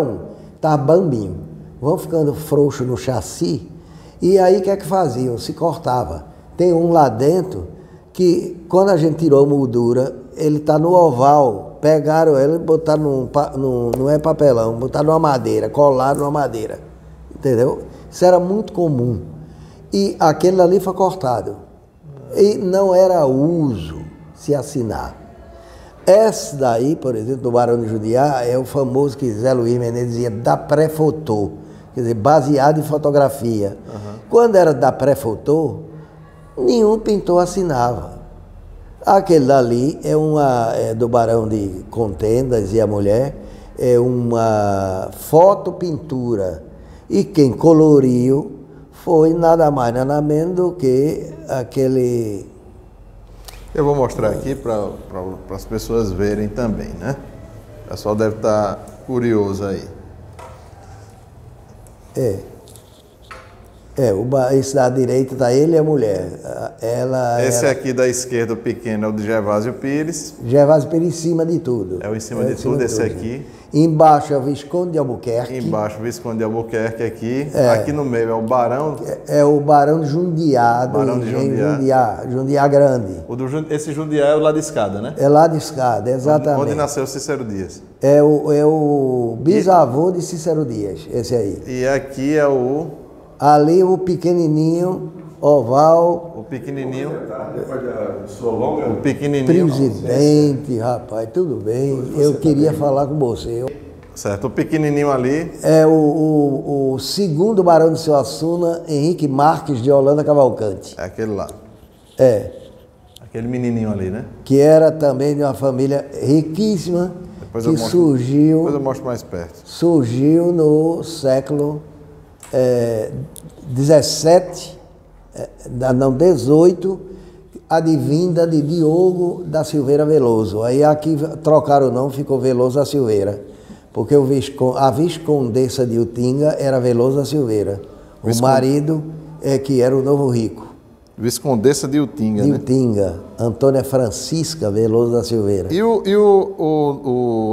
tá bambinho. Vão ficando frouxo no chassi, e aí o que é que faziam? Se cortava. Tem um lá dentro que, quando a gente tirou a moldura, ele está no oval. Pegaram ele e botaram não é papelão, botaram numa madeira, colaram numa madeira. Entendeu? Isso era muito comum. E aquele ali foi cortado. E não era uso se assinar. Esse daí, por exemplo, do Barão de Judiá, é o famoso que Zé Luiz Menezes dizia da pré-fotô, quer dizer, baseado em fotografia. Quando era da pré-fotô, nenhum pintor assinava. Aquele dali é do Barão de Contendas e a mulher, é uma fotopintura. E quem coloriu foi nada mais, nada menos do que aquele... Eu vou mostrar aqui para as pessoas verem também, né? O pessoal deve estar curioso aí. Esse da direita está ele e a mulher. Esse aqui da esquerda, o pequeno, é o de Gervásio Pires. Gervásio Pires em cima de tudo. É o em cima de tudo, esse aqui. Embaixo é o Visconde de Albuquerque. Embaixo o Visconde de Albuquerque aqui. Aqui no meio é o Barão. É o Barão de Jundiá. Barão de Jundiá. Jundiá Grande. Esse Jundiá é o lá de escada, né? É lá de escada, exatamente. Onde nasceu Cícero Dias. É o bisavô de Cícero Dias, esse aí. E aqui é ali o pequenininho, oval. O pequenininho. O pequenininho. Presidente, rapaz, tudo bem. Eu queria falar com você. Certo, o pequenininho ali. É o segundo Barão de Suassuna, Henrique Marques de Holanda Cavalcante. É aquele lá. Aquele menininho ali, né? Que era também de uma família riquíssima, depois eu mostro mais perto. Surgiu no século 17, não, 18, advinda de Diogo da Silveira Veloso. Aí aqui trocaram o nome, ficou Veloso da Silveira, porque a Viscondessa de Utinga era Veloso da Silveira. O marido que era o Novo Rico. Viscondessa de Utinga, de Utinga, Antônia Francisca Veloso da Silveira. E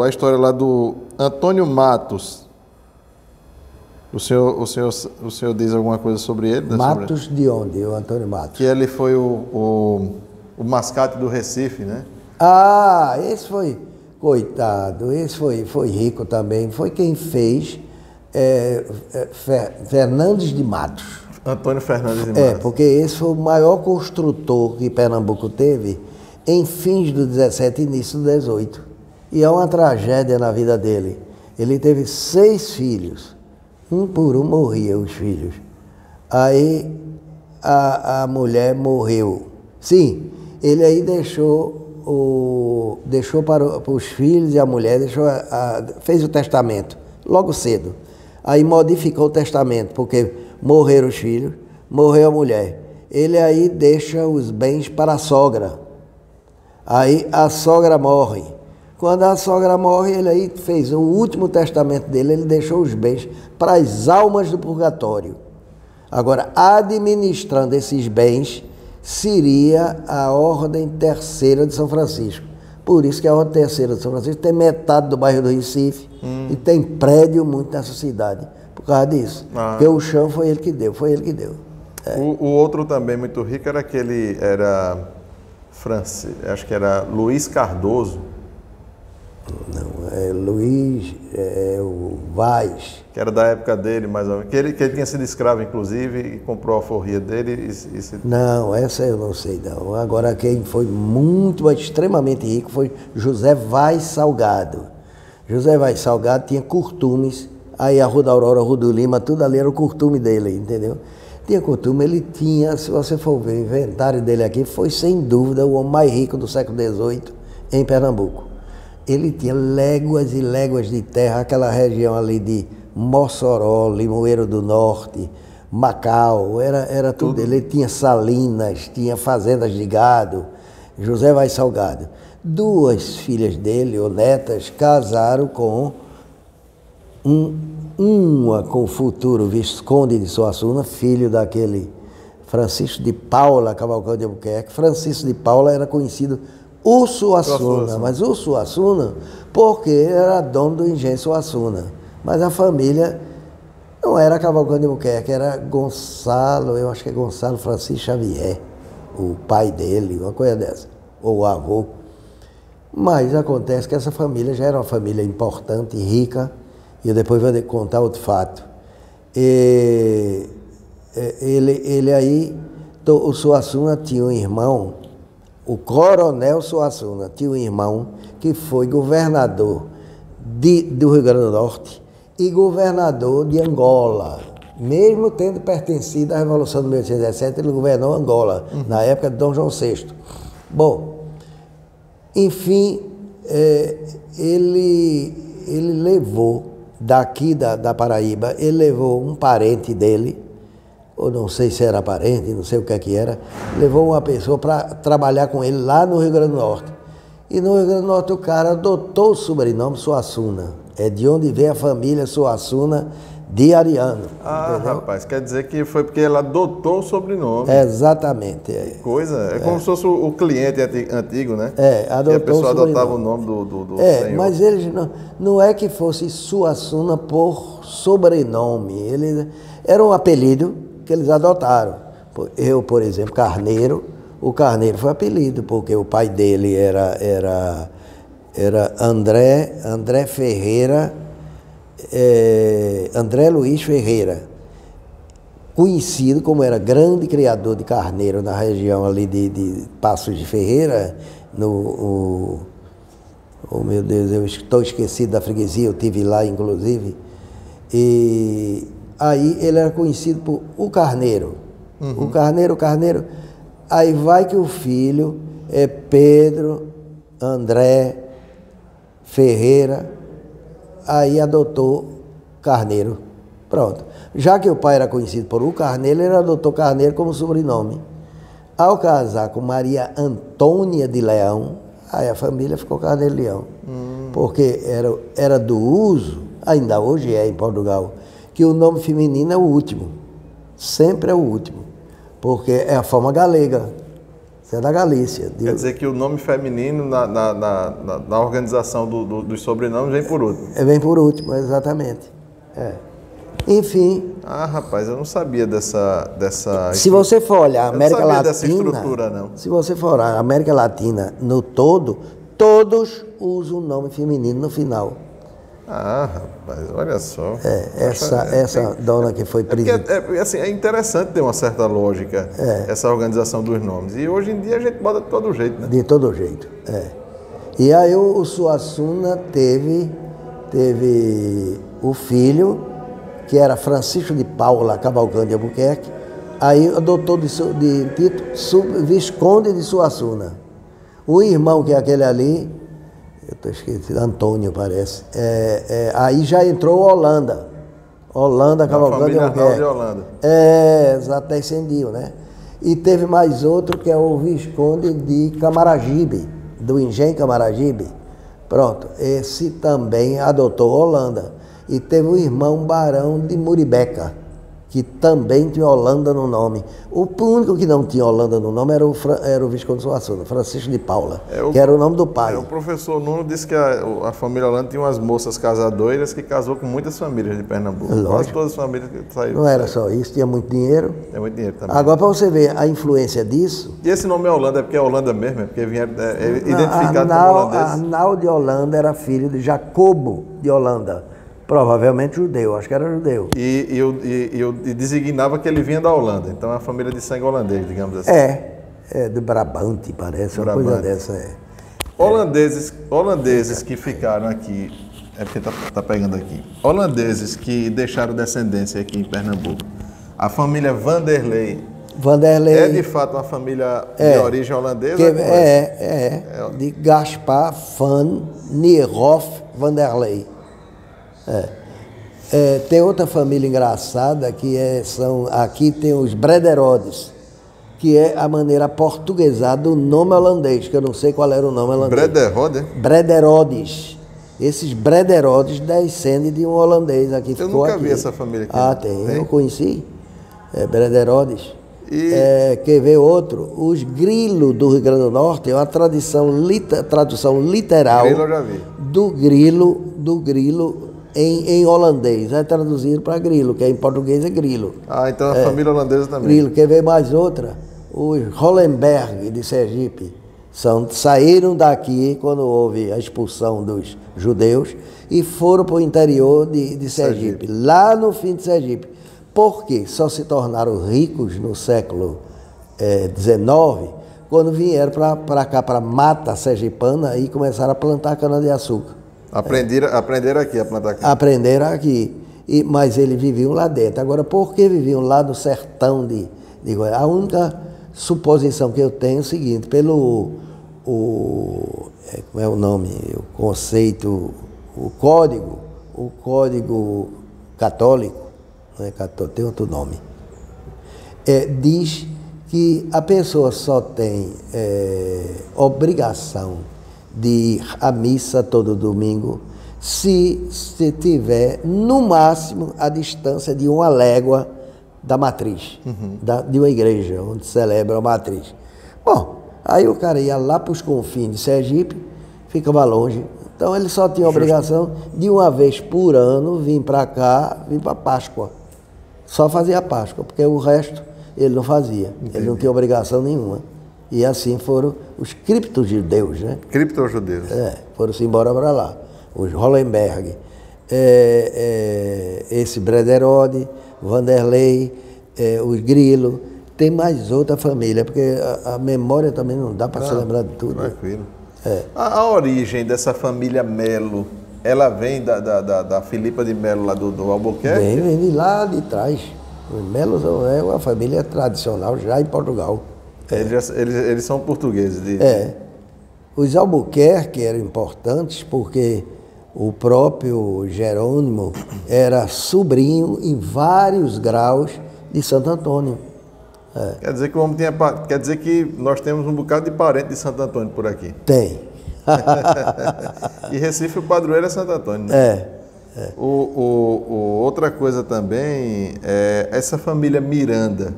a história lá do Antônio Matos? O senhor diz alguma coisa sobre ele? Matos de onde? O Antônio Matos. Que ele foi o mascate do Recife, né? Esse foi, coitado, esse foi rico também. Foi quem fez Fernandes de Matos. Antônio Fernandes de Matos. Porque esse foi o maior construtor que Pernambuco teve em fins do 17 e início do 18. E é uma tragédia na vida dele. Ele teve 6 filhos. Um por um morriam os filhos. Aí a mulher morreu. Sim, ele aí deixou para os filhos e a mulher fez o testamento, logo cedo. Aí modificou o testamento, porque morreram os filhos, morreu a mulher. Ele aí deixa os bens para a sogra. Aí a sogra morre. Quando a sogra morre, ele aí fez o último testamento dele, ele deixou os bens para as almas do purgatório. Agora, administrando esses bens, seria a Ordem Terceira de São Francisco. Por isso que a Ordem Terceira de São Francisco tem metade do bairro do Recife e tem prédio muito nessa cidade. Por causa disso. Porque o chão foi ele que deu, É. O outro também muito rico era aquele, acho que era Luiz Cardoso. Não, é Luiz, o Vaz. Que era da época dele, mais ou menos. Que ele tinha sido escravo, inclusive, e comprou a alforria dele. Não, essa eu não sei, não. Agora, quem foi extremamente rico foi José Vaz Salgado. José Vaz Salgado tinha curtumes. Aí a Rua da Aurora, a Rua do Lima, tudo ali era o curtume dele, entendeu? Tinha curtume, ele tinha, se você for ver o inventário dele aqui, foi sem dúvida o homem mais rico do século XVIII em Pernambuco. Ele tinha léguas e léguas de terra, aquela região ali de Mossoró, Limoeiro do Norte, Macau, era tudo. Ele tinha salinas, tinha fazendas de gado. José Vaz Salgado. Duas filhas dele, ou netas, casaram com uma com o futuro Visconde de Suassuna, filho daquele Francisco de Paula Cavalcante de Albuquerque. Francisco de Paula era conhecido o Suassuna, mas o Suassuna porque era dono do engenho Suassuna. Mas a família não era Cavalcante de Albuquerque, era Gonçalo, eu acho que é Gonçalo Francisco Xavier, o pai dele, uma coisa dessa, ou o avô. Mas acontece que essa família já era uma família importante e rica. E eu depois vou contar outro fato. Ele aí, o Suassuna tinha um irmão, o Coronel Suassuna tinha um irmão que foi governador do Rio Grande do Norte e governador de Angola. Mesmo tendo pertencido à Revolução de 1817, ele governou Angola, na época de Dom João VI. Bom, enfim, ele levou daqui da Paraíba, ele levou um parente dele, ou não sei se era parente, não sei o que era, levou uma pessoa para trabalhar com ele lá no Rio Grande do Norte. E no Rio Grande do Norte o cara adotou o sobrenome Suassuna. É de onde vem a família Suassuna de Ariano. Entendeu? Rapaz, quer dizer que foi porque ele adotou o sobrenome. Exatamente. Coisa, como se fosse o cliente antigo, né? Adotou e a pessoa o sobrenome. adotava o nome do senhor. Mas eles não é que fosse Suassuna por sobrenome. Ele era um apelido que eles adotaram. Eu, por exemplo, Carneiro, o Carneiro foi apelido, porque o pai dele era André Ferreira, André Luiz Ferreira, conhecido como era grande criador de carneiro na região ali de Passos de Ferreira, oh meu Deus, eu estou esquecido da freguesia, eu estive lá inclusive, e aí ele era conhecido por o Carneiro, o Carneiro, aí vai que o filho é Pedro André Ferreira, aí adotou Carneiro. Pronto. Já que o pai era conhecido por o Carneiro, ele adotou Carneiro como sobrenome. Ao casar com Maria Antônia de Leão, aí a família ficou Carneiro Leão. Porque era do uso, ainda hoje é em Portugal, que o nome feminino é o último. Sempre é o último. Porque é a forma galega. Isso é da Galícia. Quer dizer que o nome feminino na organização dos sobrenomes vem por último. Vem por último, exatamente. Enfim. Rapaz, eu não sabia dessa se você for olhar a América Latina, dessa estrutura, não. Se você for olhar a América Latina no todo, todos usam o nome feminino no final. Rapaz, olha só. Essa dona que foi presidente. Assim, é interessante ter uma certa lógica, essa organização dos nomes. E hoje em dia a gente bota de todo jeito, né? De todo jeito, E aí o Suassuna teve o filho, que era Francisco de Paula Cavalcante de Albuquerque, aí adotou de título Visconde de Suassuna. O irmão, que é aquele ali, eu estou esquecido, Antônio parece, aí já entrou Holanda. Holanda, Cavalcante e família real de Albuquerque. Holanda. Exato, descendiam, né? E teve mais outro que é o Visconde de Camaragibe, do Engenho Camaragibe. Pronto, esse também adotou Holanda. E teve o irmão Barão de Muribeca, que também tinha Holanda no nome. O único que não tinha Holanda no nome era o Visconde de Suassuna, Francisco de Paula, que era o nome do pai. O professor Nuno disse que a família Holanda tinha umas moças casadoiras que casou com muitas famílias de Pernambuco. Lógico. Quase todas as famílias que saíram. Não era só isso, tinha muito dinheiro. É muito dinheiro também. Agora, para você ver a influência disso, E esse nome é Holanda, é porque é Holanda mesmo? É porque vieram identificado como holandês? Arnal de Holanda era filho de Jacobo de Holanda, provavelmente judeu, acho que era judeu. E eu designava que ele vinha da Holanda, então é uma família de sangue holandês, digamos assim. É do Brabante, parece, uma coisa dessa. Holandeses que ficaram aqui, é porque tá pegando aqui, holandeses que deixaram descendência aqui em Pernambuco, a família Vanderlei é de fato uma família de origem holandesa? De Gaspar van Nierhoff Vanderlei. Tem outra família engraçada que aqui tem os Brederodes, que é a maneira portuguesada do nome holandês, que eu não sei qual era o nome holandês. Brederode? Brederodes. Esses Brederodes descendem de um holandês aqui. Eu nunca vi essa família aqui. Tem. Eu conheci. Brederodes. Quer ver outro? Os Grilo do Rio Grande do Norte é uma tradução literal Grilo eu já vi. do grilo em holandês. É traduzido para grilo, que em português é grilo. Então a família holandesa também. Grilo. Quer ver mais outra? Os Hollenberg de Sergipe saíram daqui quando houve a expulsão dos judeus e foram para o interior de Sergipe, lá no fim de Sergipe. Por quê? Só se tornaram ricos no século XIX, quando vieram para cá, para a mata sergipana, e começaram a plantar cana-de-açúcar. Aprenderam aqui a plantar cana. Aprenderam aqui, mas eles viviam lá dentro. Agora, por que viviam lá no sertão de Goiás? A única suposição que eu tenho é o seguinte, pelo como é o nome, o conceito, o código católico, tem outro nome, diz que a pessoa só tem obrigação de ir à missa todo domingo se tiver, no máximo, a distância de 1 légua da matriz, de uma igreja onde celebra a matriz. Bom, aí o cara ia lá para os confins de Sergipe, ficava longe. Então ele só tinha a obrigação de uma vez por ano vir para cá, vir para Páscoa. Só fazia a Páscoa, porque o resto ele não fazia. Entendi. Ele não tinha obrigação nenhuma. E assim foram os criptojudeus, né? Criptojudeus. Foram-se embora para lá. Os Hollenberg, esse Brederode, Vanderlei, os Grilo. Tem mais outra família, porque a memória também não dá para se lembrar de tudo. Tranquilo. A origem dessa família Melo, ela vem da Filipa de Melo, lá do Albuquerque? Vem de lá de trás. Os Melos é uma família tradicional já em Portugal. Eles são portugueses. Os Albuquerque eram importantes porque o próprio Jerônimo era sobrinho em vários graus de Santo Antônio. Quer dizer que o homem quer dizer que nós temos um bocado de parente de Santo Antônio por aqui. Tem. E Recife, o padroeiro é Santo Antônio, né? Outra coisa também é essa família Miranda.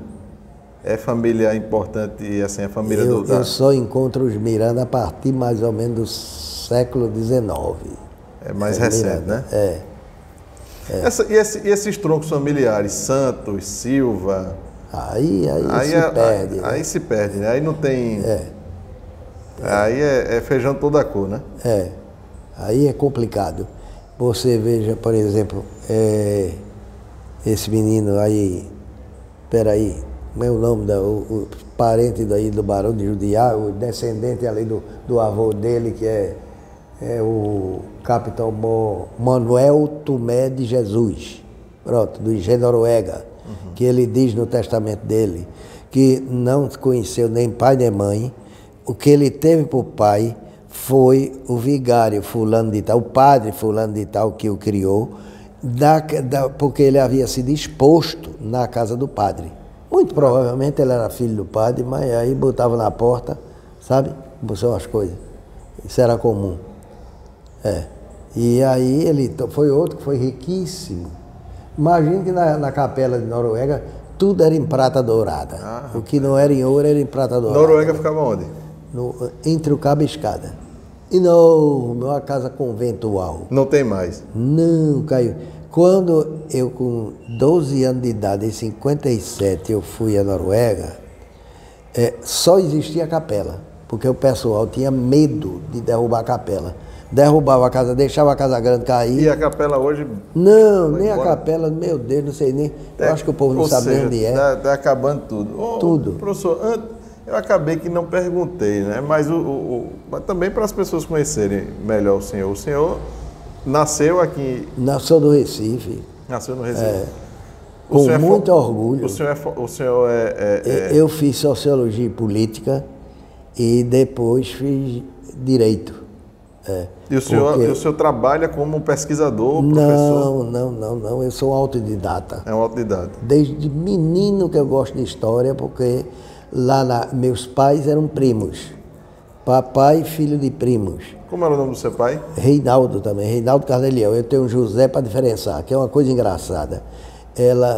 É família importante, assim, a família eu só encontro os Miranda a partir mais ou menos do século XIX. É mais recente, Miranda, né? E esses troncos familiares, Santos, Silva... Aí se perde. Aí se perde, né? Aí não tem... Aí é feijão toda a cor, né? Aí é complicado. Você veja, por exemplo, esse menino aí, peraí, como é o nome o parente daí do Barão de Judiá, o descendente ali do avô dele, que é o capitão Manuel Tomé de Jesus, pronto, do Engenho Noruega, que ele diz no testamento dele que não conheceu nem pai nem mãe, o que ele teve por pai foi o vigário fulano de tal, o padre fulano de tal que o criou, porque ele havia sido exposto na casa do padre. Muito provavelmente ele era filho do padre, mas aí botava na porta, sabe? São as coisas. Isso era comum. E aí foi outro que foi riquíssimo. Imagina que na capela de Noruega tudo era em prata dourada. O que não era em ouro era em prata dourada. Noruega ficava onde? Entre o cabo e a escada. Enorme, uma casa conventual. Não tem mais. Não, caiu. Quando eu, com 12 anos de idade, em 57, eu fui à Noruega, só existia a capela, porque o pessoal tinha medo de derrubar a capela. Derrubava a casa, deixava a casa grande cair. E a capela hoje? Não, nem embora. A capela, meu Deus, não sei nem. Eu acho que o povo não sabe nem onde é. Está acabando tudo. Tudo. Professor, eu acabei que não perguntei, né? Mas também para as pessoas conhecerem melhor o senhor. O senhor nasceu aqui. Nasceu no Recife. Nasceu no Recife. Com muito orgulho. O senhor Eu fiz Sociologia e Política e depois fiz Direito. E o senhor trabalha como pesquisador, professor? Não. Eu sou autodidata. É um autodidata. Desde menino que eu gosto de história, porque meus pais eram primos. Papai, filho de primos. Como era o nome do seu pai? Reinaldo também, Reinaldo Carnelião. Eu tenho José para diferenciar, que é uma coisa engraçada.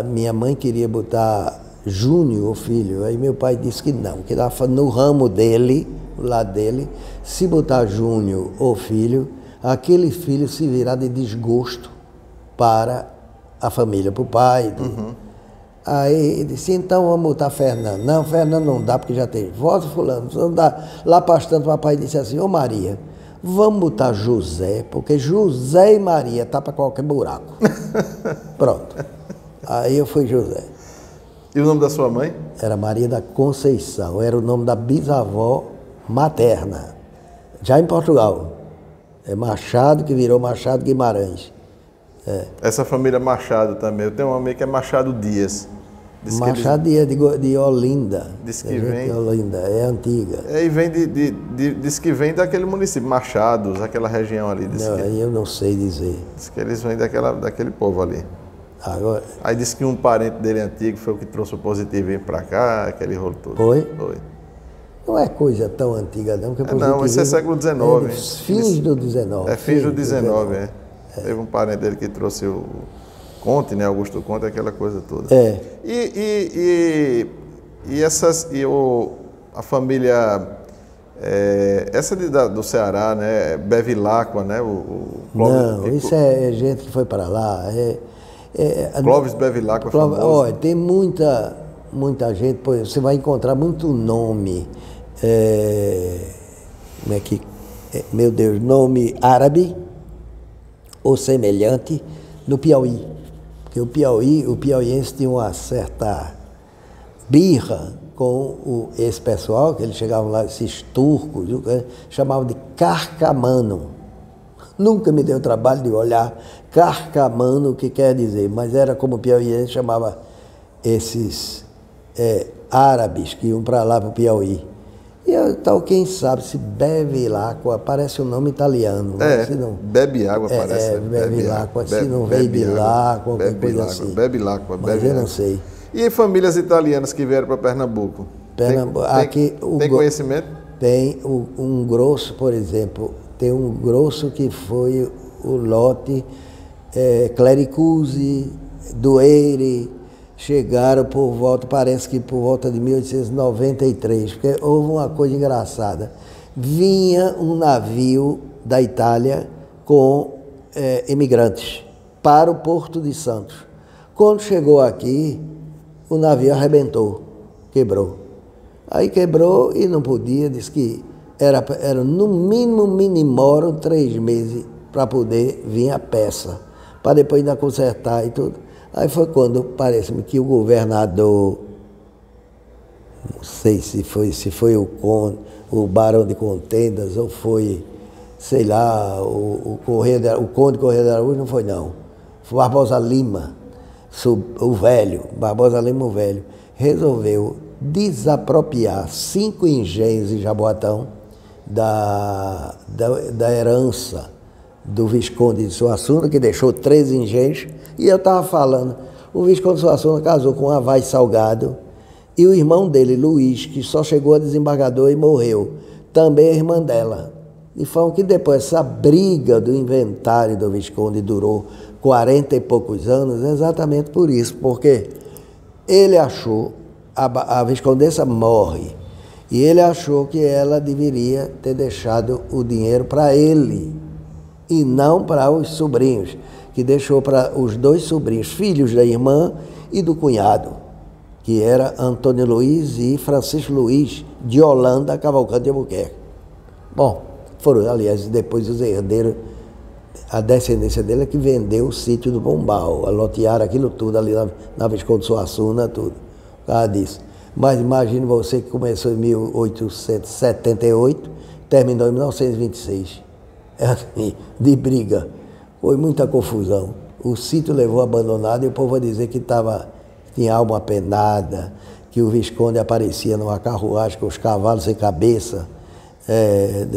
Minha mãe queria botar Júnior, o filho, aí meu pai disse que não, que no ramo dele, do lado dele, se botar Júnior ou filho, aquele filho se virá de desgosto para a família, para o pai. Uhum. Aí ele disse, então vamos botar Fernando. Não, Fernando não dá, porque já tem. Volta fulano, não dá. Lá bastante o papai disse assim, ô Maria, vamos botar José, porque José e Maria tá para qualquer buraco. Pronto. Aí eu fui José. E o nome da sua mãe? Era Maria da Conceição, era o nome da bisavó materna, já em Portugal. É Machado, que virou Machado Guimarães. Essa família Machado também. Eu tenho um amigo que é Machado Dias. Machado Dias de Olinda. Diz que vem. Olinda, é antiga. E vem diz que vem daquele município, Machados, aquela região ali. Eu não sei dizer. Diz que eles vêm daquele povo ali. Agora, aí disse que um parente dele antigo foi o que trouxe o positivo e veio pra cá, aquele rolo todo. Foi? Não é coisa tão antiga não. Não, isso é século XIX. Fins do XIX. Fins do XIX. Teve um parente dele que trouxe o Conte, né? Augusto Conte, aquela coisa toda. A família, essa do Ceará, né? Bevilacqua, né? Não, isso é gente que foi para lá. Clóvis Bevilacqua é famoso. Olha, tem muita gente, você vai encontrar muito nome, como é que, meu Deus, nome árabe ou semelhante no Piauí. Porque o piauiense tinha uma certa birra com esse pessoal, que eles chegavam lá, esses turcos, chamavam de carcamano. Nunca me deu trabalho de olhar carcamano, o que quer dizer, mas era como o piauiense chamava esses árabes que iam para lá, para o Piauí. E então, quem sabe, se Bevilacqua parece um nome italiano. Se não, bebe água, parece. Bevilacqua, se não veio Bilacqua, qualquer coisa assim. Bevilacqua, mas eu não sei. E famílias italianas que vieram para Pernambuco? Tem conhecimento? Tem um grosso, por exemplo, tem um grosso que foi o lote Clericuzzi, Dueire, chegaram parece que por volta de 1893, porque houve uma coisa engraçada. Vinha um navio da Itália com imigrantes para o Porto de Santos. Quando chegou aqui, o navio arrebentou, quebrou. Aí quebrou e não podia, disse que era no mínimo minimorum 3 meses para poder vir a peça, para depois ainda consertar e tudo. Aí foi quando, parece-me, que o governador, não sei se foi o Barão de Contendas ou foi, sei lá, o Conde Corrêa de Araújo, não foi não. Foi Barbosa Lima, Barbosa Lima o velho, resolveu desapropriar 5 engenhos em Jaboatão da herança do Visconde de Suassuna, que deixou 13 engenhos, e eu estava falando, o Visconde de Suassuna casou com a Vaz Salgado, e o irmão dele, Luiz, que só chegou a desembargador e morreu, também é irmã dela. De forma que depois essa briga do inventário do Visconde durou 40 e poucos anos, exatamente por isso, porque ele achou, a Viscondessa morre, e ele achou que ela deveria ter deixado o dinheiro para ele, e não para os sobrinhos, que deixou para os dois sobrinhos, filhos da irmã e do cunhado, que era Antônio Luiz e Francisco Luiz, de Holanda, Cavalcante de Albuquerque. Bom, foram, aliás, depois os herdeiros, a descendência dele é que vendeu o sítio do Pombal, lotearam aquilo tudo ali na Visconde Suassuna, tudo, por causa disso. Mas imagine você que começou em 1878, terminou em 1926. É assim, de briga. Foi muita confusão. O sítio levou abandonado e o povo vai dizer que tinha alma penada, que o Visconde aparecia numa carruagem com os cavalos sem cabeça,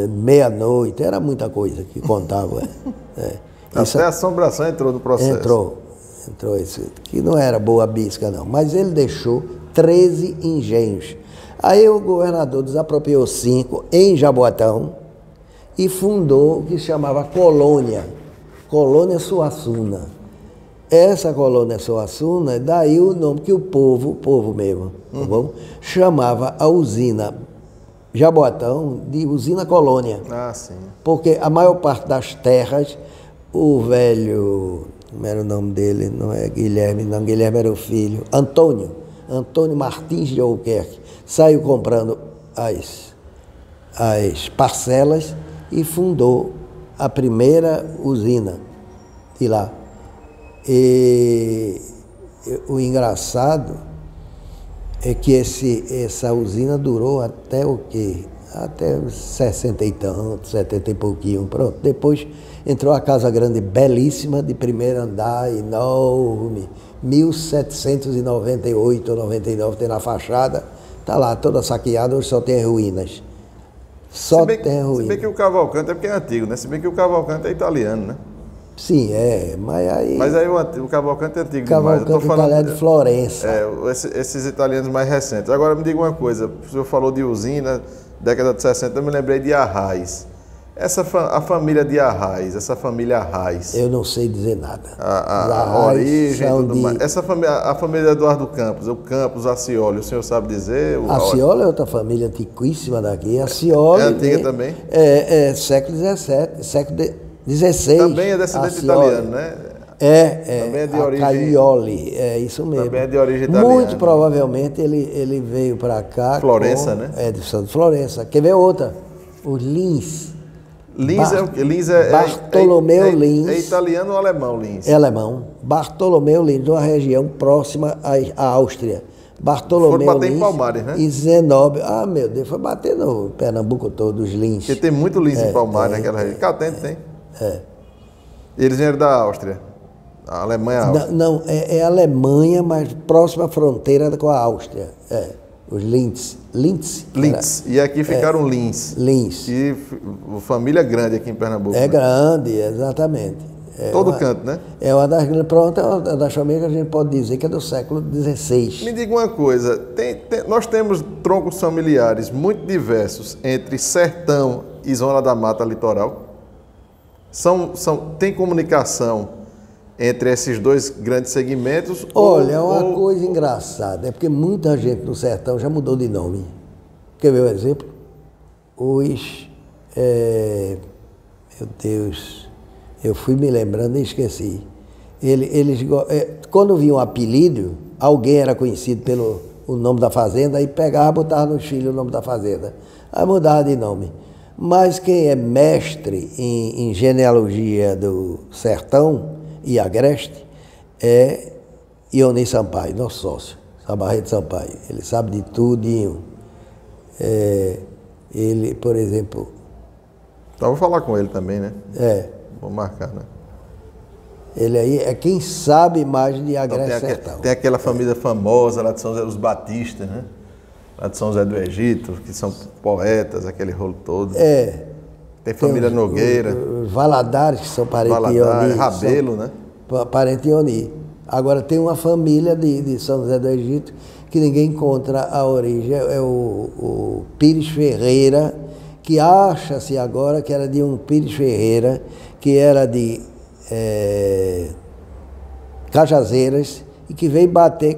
meia-noite, era muita coisa que contava. Até a assombração entrou no processo. Entrou isso, que não era boa bisca não, mas ele deixou 13 engenhos. Aí o governador desapropriou 5 em Jaboatão e fundou o que se chamava Colônia Suassuna. Essa Colônia Suassuna, daí o nome que o povo mesmo, tá bom? Chamava a usina Jaboatão de usina Colônia. Ah, sim. Porque a maior parte das terras, o velho, como era o nome dele? Não é Guilherme, não, Guilherme era o filho, Antônio Martins de Albuquerque, saiu comprando as parcelas e fundou a primeira usina de lá. E o engraçado é que essa usina durou até o quê? Até 60 e tanto, 70 e pouquinho, pronto. Depois entrou a Casa Grande, belíssima, de primeiro andar, enorme, 1798 ou 99, tem na fachada, está lá toda saqueada, hoje só tem ruínas. Se bem que o Cavalcante é porque é antigo, né? Se bem que o Cavalcante é italiano, né? Sim, mas aí o Cavalcante é antigo Cavalcante demais. Eu tô falando de Florença. Esses italianos mais recentes. Agora me diga uma coisa, o senhor falou de usina, década de 60, eu me lembrei de Arraes. A família de Arraes, essa família Arraes. Eu não sei dizer nada. A origem e tudo mais. A família Eduardo Campos, o Campos, Acioli, o senhor sabe dizer? Acioli é outra família antiquíssima daqui. Acioli. É antiga também? Século XVII, século XVI. Também é descendente italiano, né? Também é de origem. Caioli, é isso mesmo. Também é de origem italiana. Muito provavelmente ele veio para cá. Florença, né? De Santo Florença. Quer ver outra? Os Lins. Lins Bartolomeu Lins. É italiano ou alemão, Lins? É alemão. Bartolomeu Lins, de uma região próxima à Áustria. Bartolomeu Foram bater Lins em Palmares, né? E Zenóbio. Ah, meu Deus, foi bater no Pernambuco todo, os Lins. Porque tem muito Lins em Palmares naquela região. Catente tem. Eles vieram da Áustria. A Alemanha, Áustria. Não, é Alemanha, mas próxima à fronteira com a Áustria. Os Linz. E aqui ficaram Lins. Lins. E família grande aqui em Pernambuco. É né? grande, exatamente. Todo canto, né? É uma das grandes. Pronto, é uma das famílias que a gente pode dizer que é do século XVI. Me diga uma coisa, nós temos troncos familiares muito diversos entre sertão e zona da mata litoral? Tem comunicação entre esses dois grandes segmentos? Olha, é uma coisa engraçada, é porque muita gente no sertão já mudou de nome. Quer ver um exemplo? Meu Deus, eu fui me lembrando e esqueci. Quando vinha um apelido, alguém era conhecido pelo o nome da fazenda, aí pegava e botava nos filhos o nome da fazenda. Aí mudava de nome. Mas quem é mestre em genealogia do sertão e agreste é Ioni Sampaio, nosso sócio, Sabarreto Sampaio. Ele sabe de tudinho. Ele, por exemplo... Então vou falar com ele também, né? Vou marcar, né? Ele aí é quem sabe mais de agreste sertão. Tem aquela família famosa lá de São José, os Batistas, né? Lá de São José do Egito, que são poetas, aquele rolo todo. Tem família Nogueira. Os Valadares, que são parentes de Valadares, Ioni. Rabelo, né? Parente de Ioni. Agora tem uma família de São José do Egito que ninguém encontra a origem. É o Pires Ferreira, que acha-se agora que era de um Pires Ferreira, que era de Cajazeiras, e que veio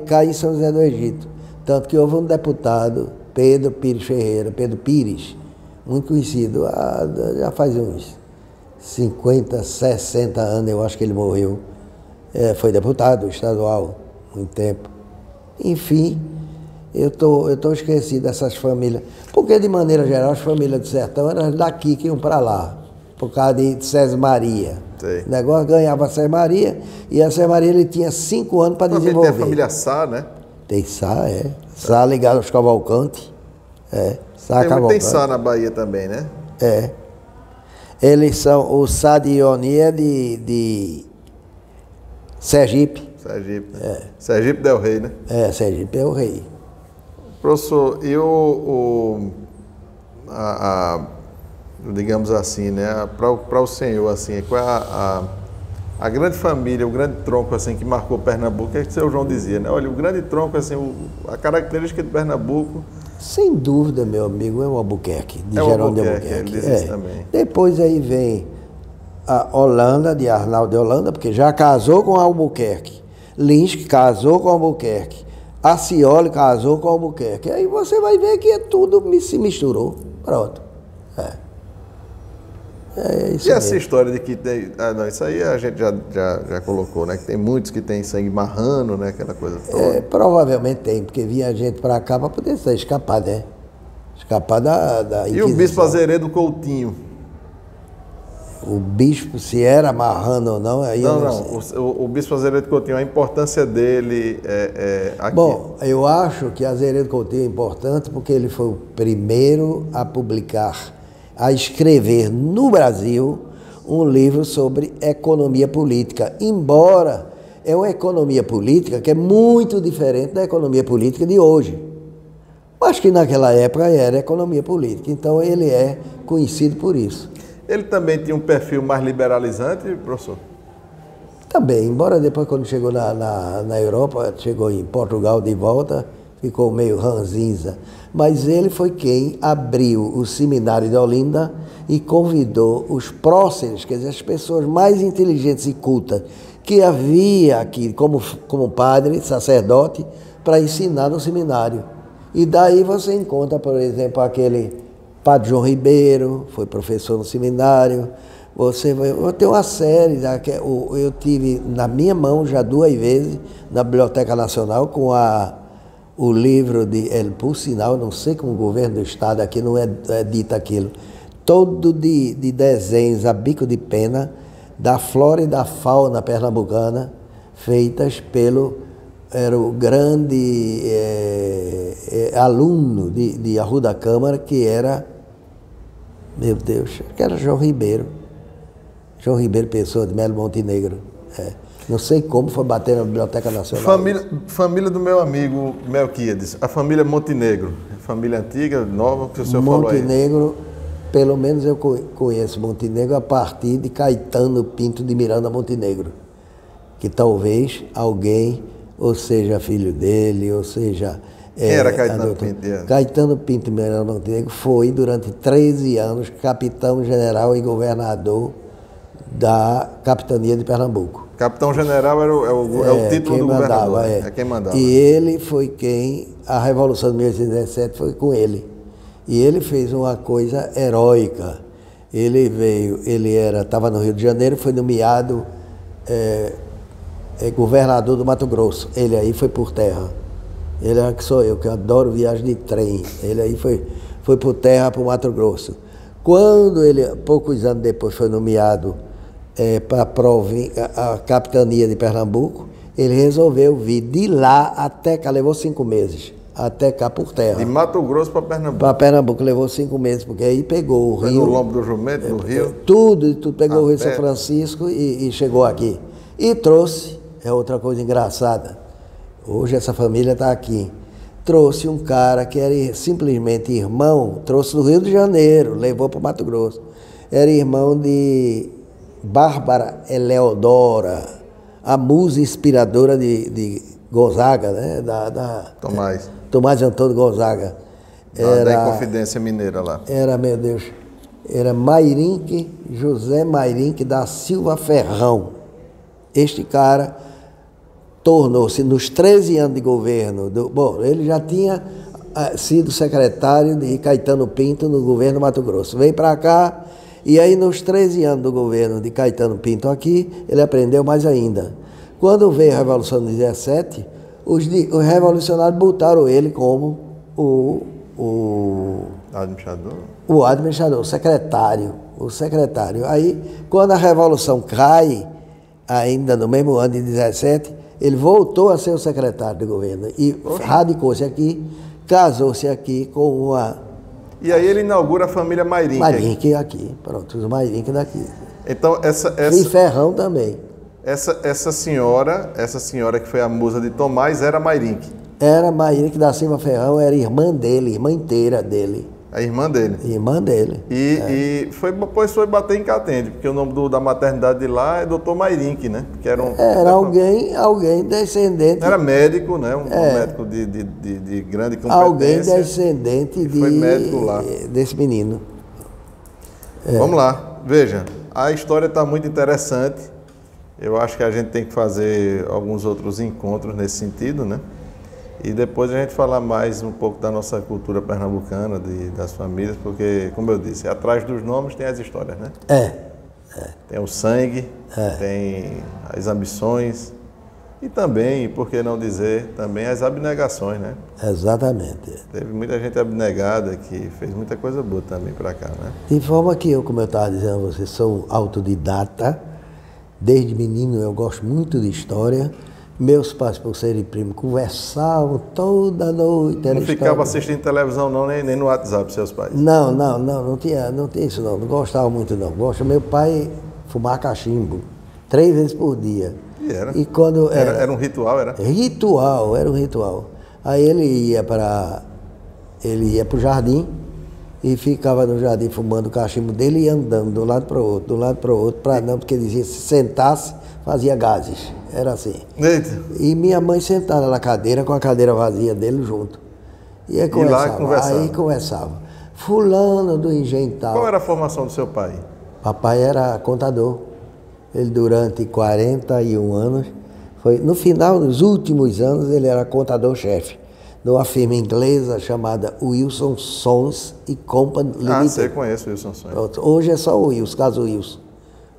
cá em São José do Egito. Tanto que houve um deputado, Pedro Pires Ferreira, Pedro Pires, muito conhecido, já faz uns 50, 60 anos, eu acho que ele morreu. Foi deputado estadual, muito tempo. Enfim, eu tô esquecido dessas famílias. Porque, de maneira geral, as famílias do sertão eram daqui que iam para lá, por causa de César Maria. Sei. O negócio ganhava César Maria, e a César Maria ele tinha 5 anos para desenvolver. Tem a família Sá, né? Tem Sá, Sá ligado aos Cavalcanti. Sá Tem Sá na Bahia também, né? Eles são, o Sá de Ioni é de Sergipe. Sergipe, né? Sergipe Del Rey, né? Sergipe é o rei. Professor, e digamos assim, né? Para o senhor, assim, qual é a grande família, o grande tronco assim que marcou Pernambuco? É que o seu João dizia, né? Olha, o grande tronco, assim, a característica de Pernambuco. Sem dúvida, meu amigo, é o Albuquerque, de Jerônimo de Albuquerque. Ele diz isso também. Depois aí vem a Holanda, de Arnaldo de Holanda, porque já casou com Albuquerque. Lins, que casou com Albuquerque. Acioli casou com Albuquerque. Aí você vai ver que tudo se misturou. Pronto. Isso e essa mesmo. história de que tem... não, isso aí a gente já colocou, né? Que tem muitos que têm sangue marrano, né? Aquela coisa toda. Provavelmente tem, porque vinha gente para cá para poder escapar, né? Escapar da Inquisição. E o bispo Azeredo Coutinho? O bispo, se era marrano ou não, aí o bispo Azeredo Coutinho, a importância dele aqui. Bom, eu acho que Azeredo Coutinho é importante porque ele foi o primeiro a publicar, a escrever no Brasil um livro sobre economia política, embora é uma economia política que é muito diferente da economia política de hoje. Mas que naquela época era economia política, então ele é conhecido por isso. Ele também tinha um perfil mais liberalizante, professor? Também, embora depois quando chegou na Europa, chegou em Portugal de volta, ficou meio ranzinza. Mas ele foi quem abriu o seminário de Olinda e convidou os próceres, quer dizer, as pessoas mais inteligentes e cultas que havia aqui como padre, sacerdote, para ensinar no seminário. E daí você encontra, por exemplo, aquele Padre João Ribeiro, foi professor no seminário. Você vai ter uma série, eu tive na minha mão já 2 vezes na Biblioteca Nacional com o livro de por sinal, não sei como o governo do estado aqui não é dito aquilo, todo de desenhos a bico de pena da flora e da fauna pernambucana, feitas era o grande aluno de Arruda Câmara, que era, meu Deus, que era João Ribeiro. João Ribeiro Pessoa de Melo Montenegro. Não sei como foi bater na Biblioteca Nacional. Família do meu amigo Melquíades, a família Montenegro, família antiga, nova, que o senhor falou aí. Montenegro, pelo menos eu conheço Montenegro a partir de Caetano Pinto de Miranda Montenegro, que talvez alguém, ou seja filho dele, ou seja... Quem era Caetano Pinto? Caetano Pinto de Miranda Montenegro foi, durante 13 anos, capitão-general e governador da capitania de Pernambuco. Capitão-general é o título do governador, é quem mandava. E ele foi a Revolução de 1817 foi com ele. E ele fez uma coisa heróica. Ele estava no Rio de Janeiro, foi nomeado governador do Mato Grosso. Ele aí foi por terra. Ele é que sou eu, que adoro viagem de trem. Ele aí foi por terra para o Mato Grosso. Quando ele, poucos anos depois, foi nomeado para a capitania de Pernambuco, ele resolveu vir de lá até cá, levou 5 meses, até cá por terra. De Mato Grosso para Pernambuco? Para Pernambuco, levou 5 meses, porque aí pegou o rio. No lombo do jumento, no rio? Tudo pegou o Rio São Francisco e chegou aqui. E trouxe, é outra coisa engraçada, hoje essa família está aqui, trouxe um cara que era simplesmente irmão, trouxe do Rio de Janeiro, levou para o Mato Grosso. era irmão de Bárbara Eleodora, a musa inspiradora de Gonzaga, né? Tomás Antônio Gonzaga. Da Inconfidência Mineira lá. Era, meu Deus, era Mairinque, José Mairinque da Silva Ferrão. Este cara tornou-se, nos 13 anos de governo, ele já tinha sido secretário de Caetano Pinto no governo do Mato Grosso. Veio para cá, e aí nos 13 anos do governo de Caetano Pinto aqui, ele aprendeu mais ainda. Quando veio a Revolução de 17, os revolucionários botaram ele como o administrador, o secretário. Aí, quando a Revolução cai, ainda no mesmo ano de 17, ele voltou a ser o secretário de governo e radicou-se aqui, casou-se aqui com uma... E aí ele inaugura a família Mairinque. Mairinque aqui, pronto, os Mairinque daqui. Então, E Ferrão também. Essa senhora que foi a musa de Tomás, era Mairinque. Era Mairinque da Silva Ferrão, era irmã dele, irmã inteira dele. A irmã dele. Irmã dele. E depois foi bater em Catende, porque o nome da maternidade de lá é Dr. Mairinque, né? Que era alguém descendente. Era médico, né? Um médico de grande competência. Alguém descendente foi médico lá. Desse menino. Vamos lá, veja, a história está muito interessante. Eu acho que a gente tem que fazer alguns outros encontros nesse sentido, né? E depois a gente falar mais um pouco da nossa cultura pernambucana, das famílias, porque, como eu disse, atrás dos nomes tem as histórias, né? Tem o sangue, tem as ambições e também, por que não dizer, também as abnegações, né? Exatamente. Teve muita gente abnegada que fez muita coisa boa também para cá, né? De forma que eu, como eu estava dizendo a você, sou autodidata. Desde menino eu gosto muito de história. Meus pais, por serem primos, conversavam toda noite. Não ficava assistindo televisão não, nem no WhatsApp, seus pais? Não tinha isso não gostava muito não. Meu pai fumava cachimbo 3 vezes por dia. E era? E quando era um ritual, era? Era um ritual. Aí ele ia para o jardim e ficava no jardim fumando o cachimbo dele e andando de um lado para o outro, porque ele dizia, se sentasse, fazia gases. Era assim. Eita. E minha mãe sentada na cadeira, com a cadeira vazia dele junto. E aí conversava. Fulano do engenho tal. Qual era a formação do seu pai? Papai era contador. Ele durante 41 anos, no final dos últimos anos, ele era contador-chefe de uma firma inglesa chamada Wilson Sons Company Limited. Você conhece o Wilson Sons. Pronto. Hoje é só o Wilson, caso Wilson.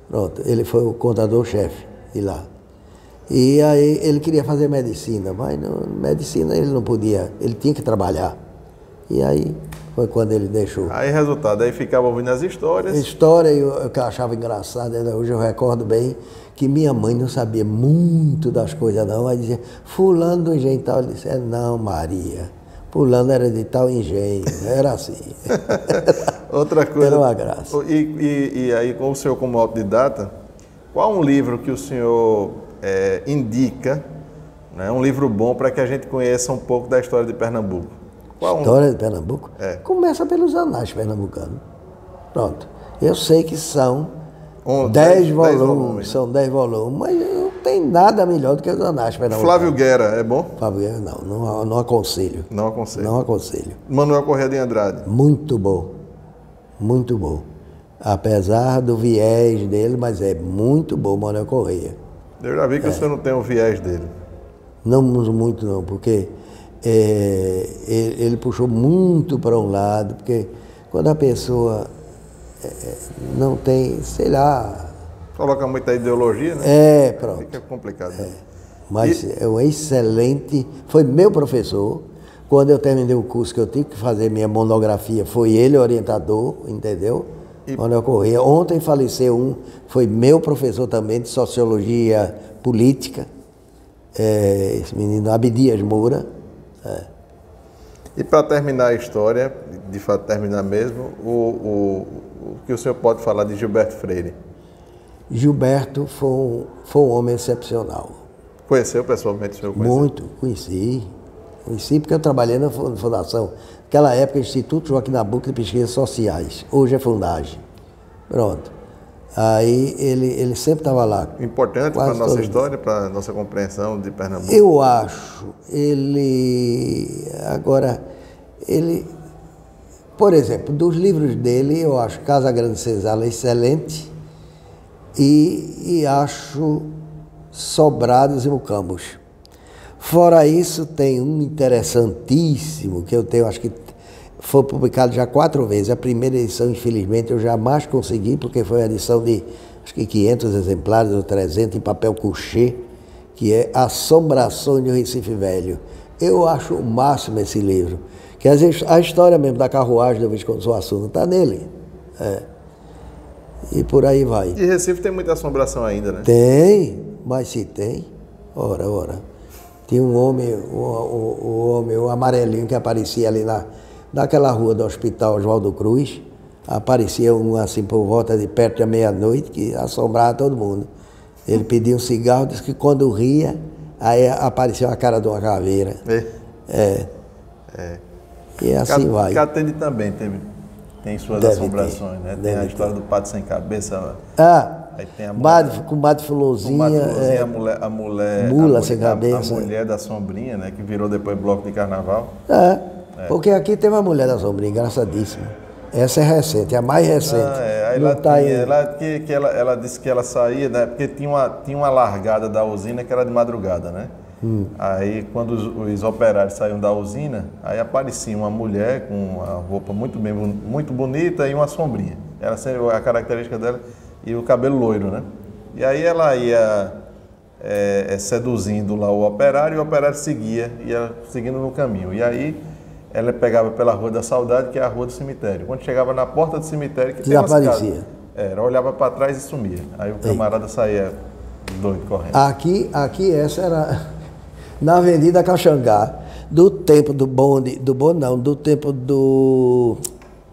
Pronto, ele foi o contador-chefe de lá. E aí ele queria fazer medicina, mas medicina ele não podia, ele tinha que trabalhar. E aí foi quando ele deixou. Aí resultado, aí ficava ouvindo as histórias. O que eu achava engraçado, hoje eu recordo bem, que minha mãe não sabia muito das coisas não, aí dizia, fulano do engenho tal, ele disse, não Maria, fulano era de tal engenho, era assim. Outra coisa. Era uma graça. E aí, com o senhor como autodidata, qual um livro que o senhor indica, né, um livro bom para que a gente conheça um pouco da história de Pernambuco? História de Pernambuco? Começa pelos anais pernambucanos. Pronto. Eu sei que são 10 volumes. São 10 volumes, mas não tem nada melhor do que os anais pernambucanos. Flávio Guerra, é bom? Flávio Guerra, não aconselho. Não aconselho. Não aconselho. Manuel Corrêa de Andrade. Muito bom. Muito bom. Apesar do viés dele, mas é muito bom Manuel Corrêa. Eu já vi que você não tem o viés dele. Não muito não, porque ele puxou muito para um lado, porque quando a pessoa não tem, sei lá... Coloca muita ideologia, né? Pronto. Fica complicado. Mas é um excelente... Foi meu professor. Quando eu terminei o curso que eu tive que fazer minha monografia, foi ele orientador, entendeu? Manuel Corrêa. Ontem faleceu foi meu professor também de Sociologia Política, esse menino Abdias Moura. E para terminar a história, de fato terminar mesmo, o que o senhor pode falar de Gilberto Freire? Gilberto foi um homem excepcional. Conheceu pessoalmente o senhor? Muito, conheci porque eu trabalhei na fundação. Naquela época, Instituto Joaquim Nabuco de Pesquisas Sociais. Hoje é Fundagem. Pronto. Aí ele sempre estava lá. Importante para a quase nossa todo história, para a nossa compreensão de Pernambuco. Eu acho, por exemplo, dos livros dele, eu acho Casa Grande Senzala excelente e acho Sobrados e Mucambos. Fora isso, tem um interessantíssimo que eu tenho, acho que foi publicado já 4 vezes. A primeira edição, infelizmente, eu jamais consegui, porque foi uma edição de, acho que 500 exemplares ou 300 em papel couché, que é Assombrações do Recife Velho. Eu acho o máximo esse livro. Que às vezes a história mesmo da carruagem do Visconde Suassuna está nele. E por aí vai. E Recife tem muita assombração ainda, né? Tem, mas se tem, ora. Tinha um homem, o amarelinho que aparecia ali naquela rua do Hospital Oswaldo Cruz, aparecia um assim por volta de perto da meia-noite, que assombrava todo mundo. Ele pedia um cigarro, disse que quando ria, aí apareceu a cara de uma caveira. E assim vai. Catende também tem suas assombrações, né? Tem a história do pato sem cabeça. Aí tem a mulher, com Madre Fulozinha. a mulher Mula sem cabeça. A mulher da sombrinha, né? Que virou depois bloco de carnaval. Porque aqui tem uma mulher da sombrinha, engraçadíssima. Essa é recente, é a mais recente. Aí não tá ela disse que ela saía, né? Porque tinha uma largada da usina que era de madrugada, né? Aí quando os operários saíam da usina, aí aparecia uma mulher com uma roupa muito bonita e uma sombrinha. Era sempre a característica dela, e o cabelo loiro, né? E aí ela ia seduzindo lá o operário, e o operário ia seguindo no caminho. E aí ela pegava pela Rua da Saudade, que é a rua do cemitério. Quando chegava na porta do cemitério, que desaparecia. Ela olhava para trás e sumia. Aí o camarada saía doido correndo. Aqui essa era na Avenida Caxangá, do tempo do bonde, do tempo do,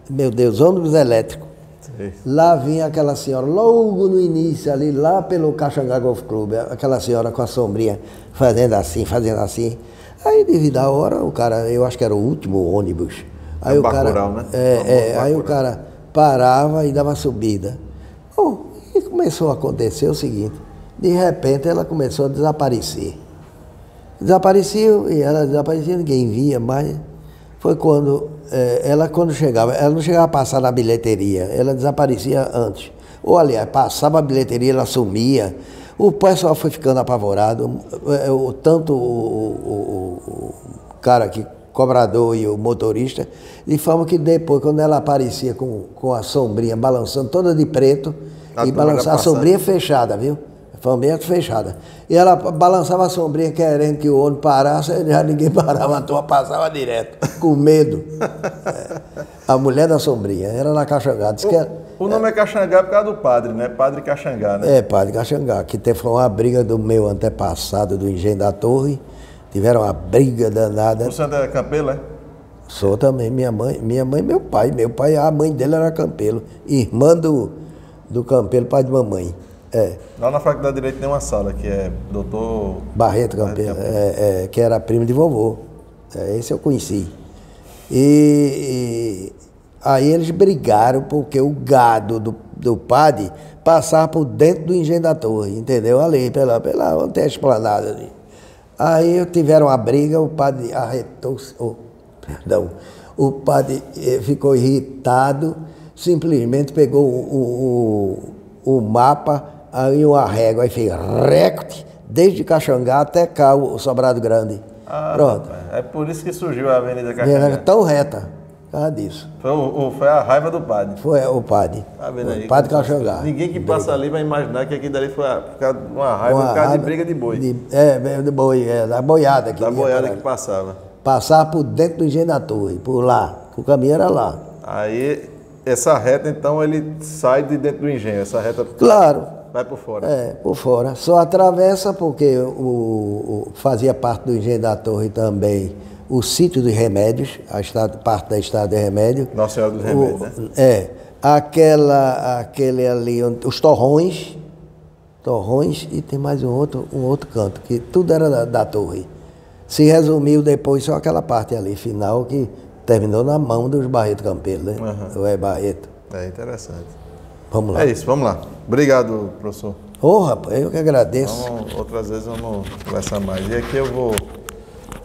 meu Deus, ônibus elétrico. Sim. Lá vinha aquela senhora, logo no início ali, lá pelo Caxangá Golf Club, aquela senhora com a sombrinha, fazendo assim. Aí, devido à hora, o cara, eu acho que era o último ônibus. Aí o cara, Bacurau, né? Aí o cara parava e dava subida. E começou a acontecer o seguinte, de repente ela começou a desaparecer. Desapareceu, e ela desaparecia, ninguém via mais. Foi quando quando chegava, ela não chegava a passar na bilheteria, ela desaparecia antes. Ou, aliás, passava a bilheteria, ela sumia. O pessoal foi ficando apavorado, tanto o cara que cobrador e o motorista, de forma que depois, quando ela aparecia com a sombrinha balançando toda de preto, e balançava a sombrinha fechada, viu? Sombrinha fechada. E ela balançava a sombrinha querendo que o ônibus parasse, já ninguém parava, a turma passava direto, com medo. A mulher da sombrinha, era na Caxangá. O nome é Caxangá por causa do padre, né? Padre Caxangá, né? Padre Caxangá, que foi uma briga do meu antepassado, do Engenho da Torre. Tiveram uma briga danada. O senhor é Campelo, é? Sou também, minha mãe e meu pai. Meu pai, a mãe dele era Campelo, irmã do Campelo, pai de mamãe. Lá na Faculdade de Direito tem uma sala que é doutor Barreto Campelo, que era primo de vovô. Esse eu conheci. E aí eles brigaram porque o gado do padre passava por dentro do Engenho da Torre, entendeu? Ali, pela onde tem a esplanada ali. Aí tiveram uma briga, o padre arretou-se, o padre ficou irritado, simplesmente pegou o mapa, aí uma régua, aí fez recorde, desde Caxangá até cá, o Sobrado Grande. Pronto. É por isso que surgiu a Avenida Caxangá. Tão reta, por causa disso. Foi a raiva do padre. Foi o padre. Tá vendo aí? O padre Caxangá. Ninguém que passa ali vai imaginar que aqui dali foi por causa de uma raiva, por causa de briga de boi. De boi, da boiada. Da boiada que passava. Passava por dentro do Engenho da Torre, por lá. O caminho era lá. Aí, essa reta, então, ele sai de dentro do engenho, essa reta... Claro. Vai por fora. Por fora. Só atravessa porque fazia parte do Engenho da Torre também o sítio dos remédios, parte da estrada de remédio. Nossa Senhora dos Remédios, né? Aquele ali, os torrões, e tem mais um outro canto, que tudo era da torre. Se resumiu depois só aquela parte ali, final, que terminou na mão dos Barreto Campelo, né? Uhum. Barreto. É interessante. Vamos lá. É isso, vamos lá. Obrigado, professor. Ô, rapaz, eu que agradeço. Outras vezes vamos conversar mais. E aqui eu vou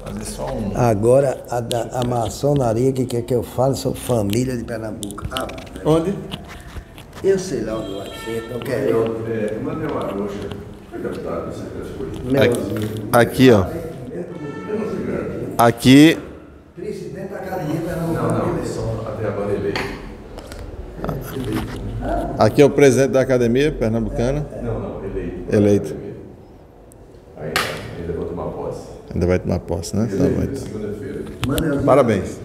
fazer só um... Agora, a maçonaria que quer que eu fale sobre família de Pernambuco. Onde? Eu sei lá onde vai ser, então quero. Mandei uma roxa. Deputado, não sei das coisas. Aqui, ó. Aqui... Presidente da Academia Pernambuco. Não, só até a Vanderlei. Aqui é o presidente da Academia Pernambucana. Não, eleito. Eleito. Ainda vou tomar posse. Ainda vai tomar posse, né? Tá bom. Segunda-feira. Parabéns.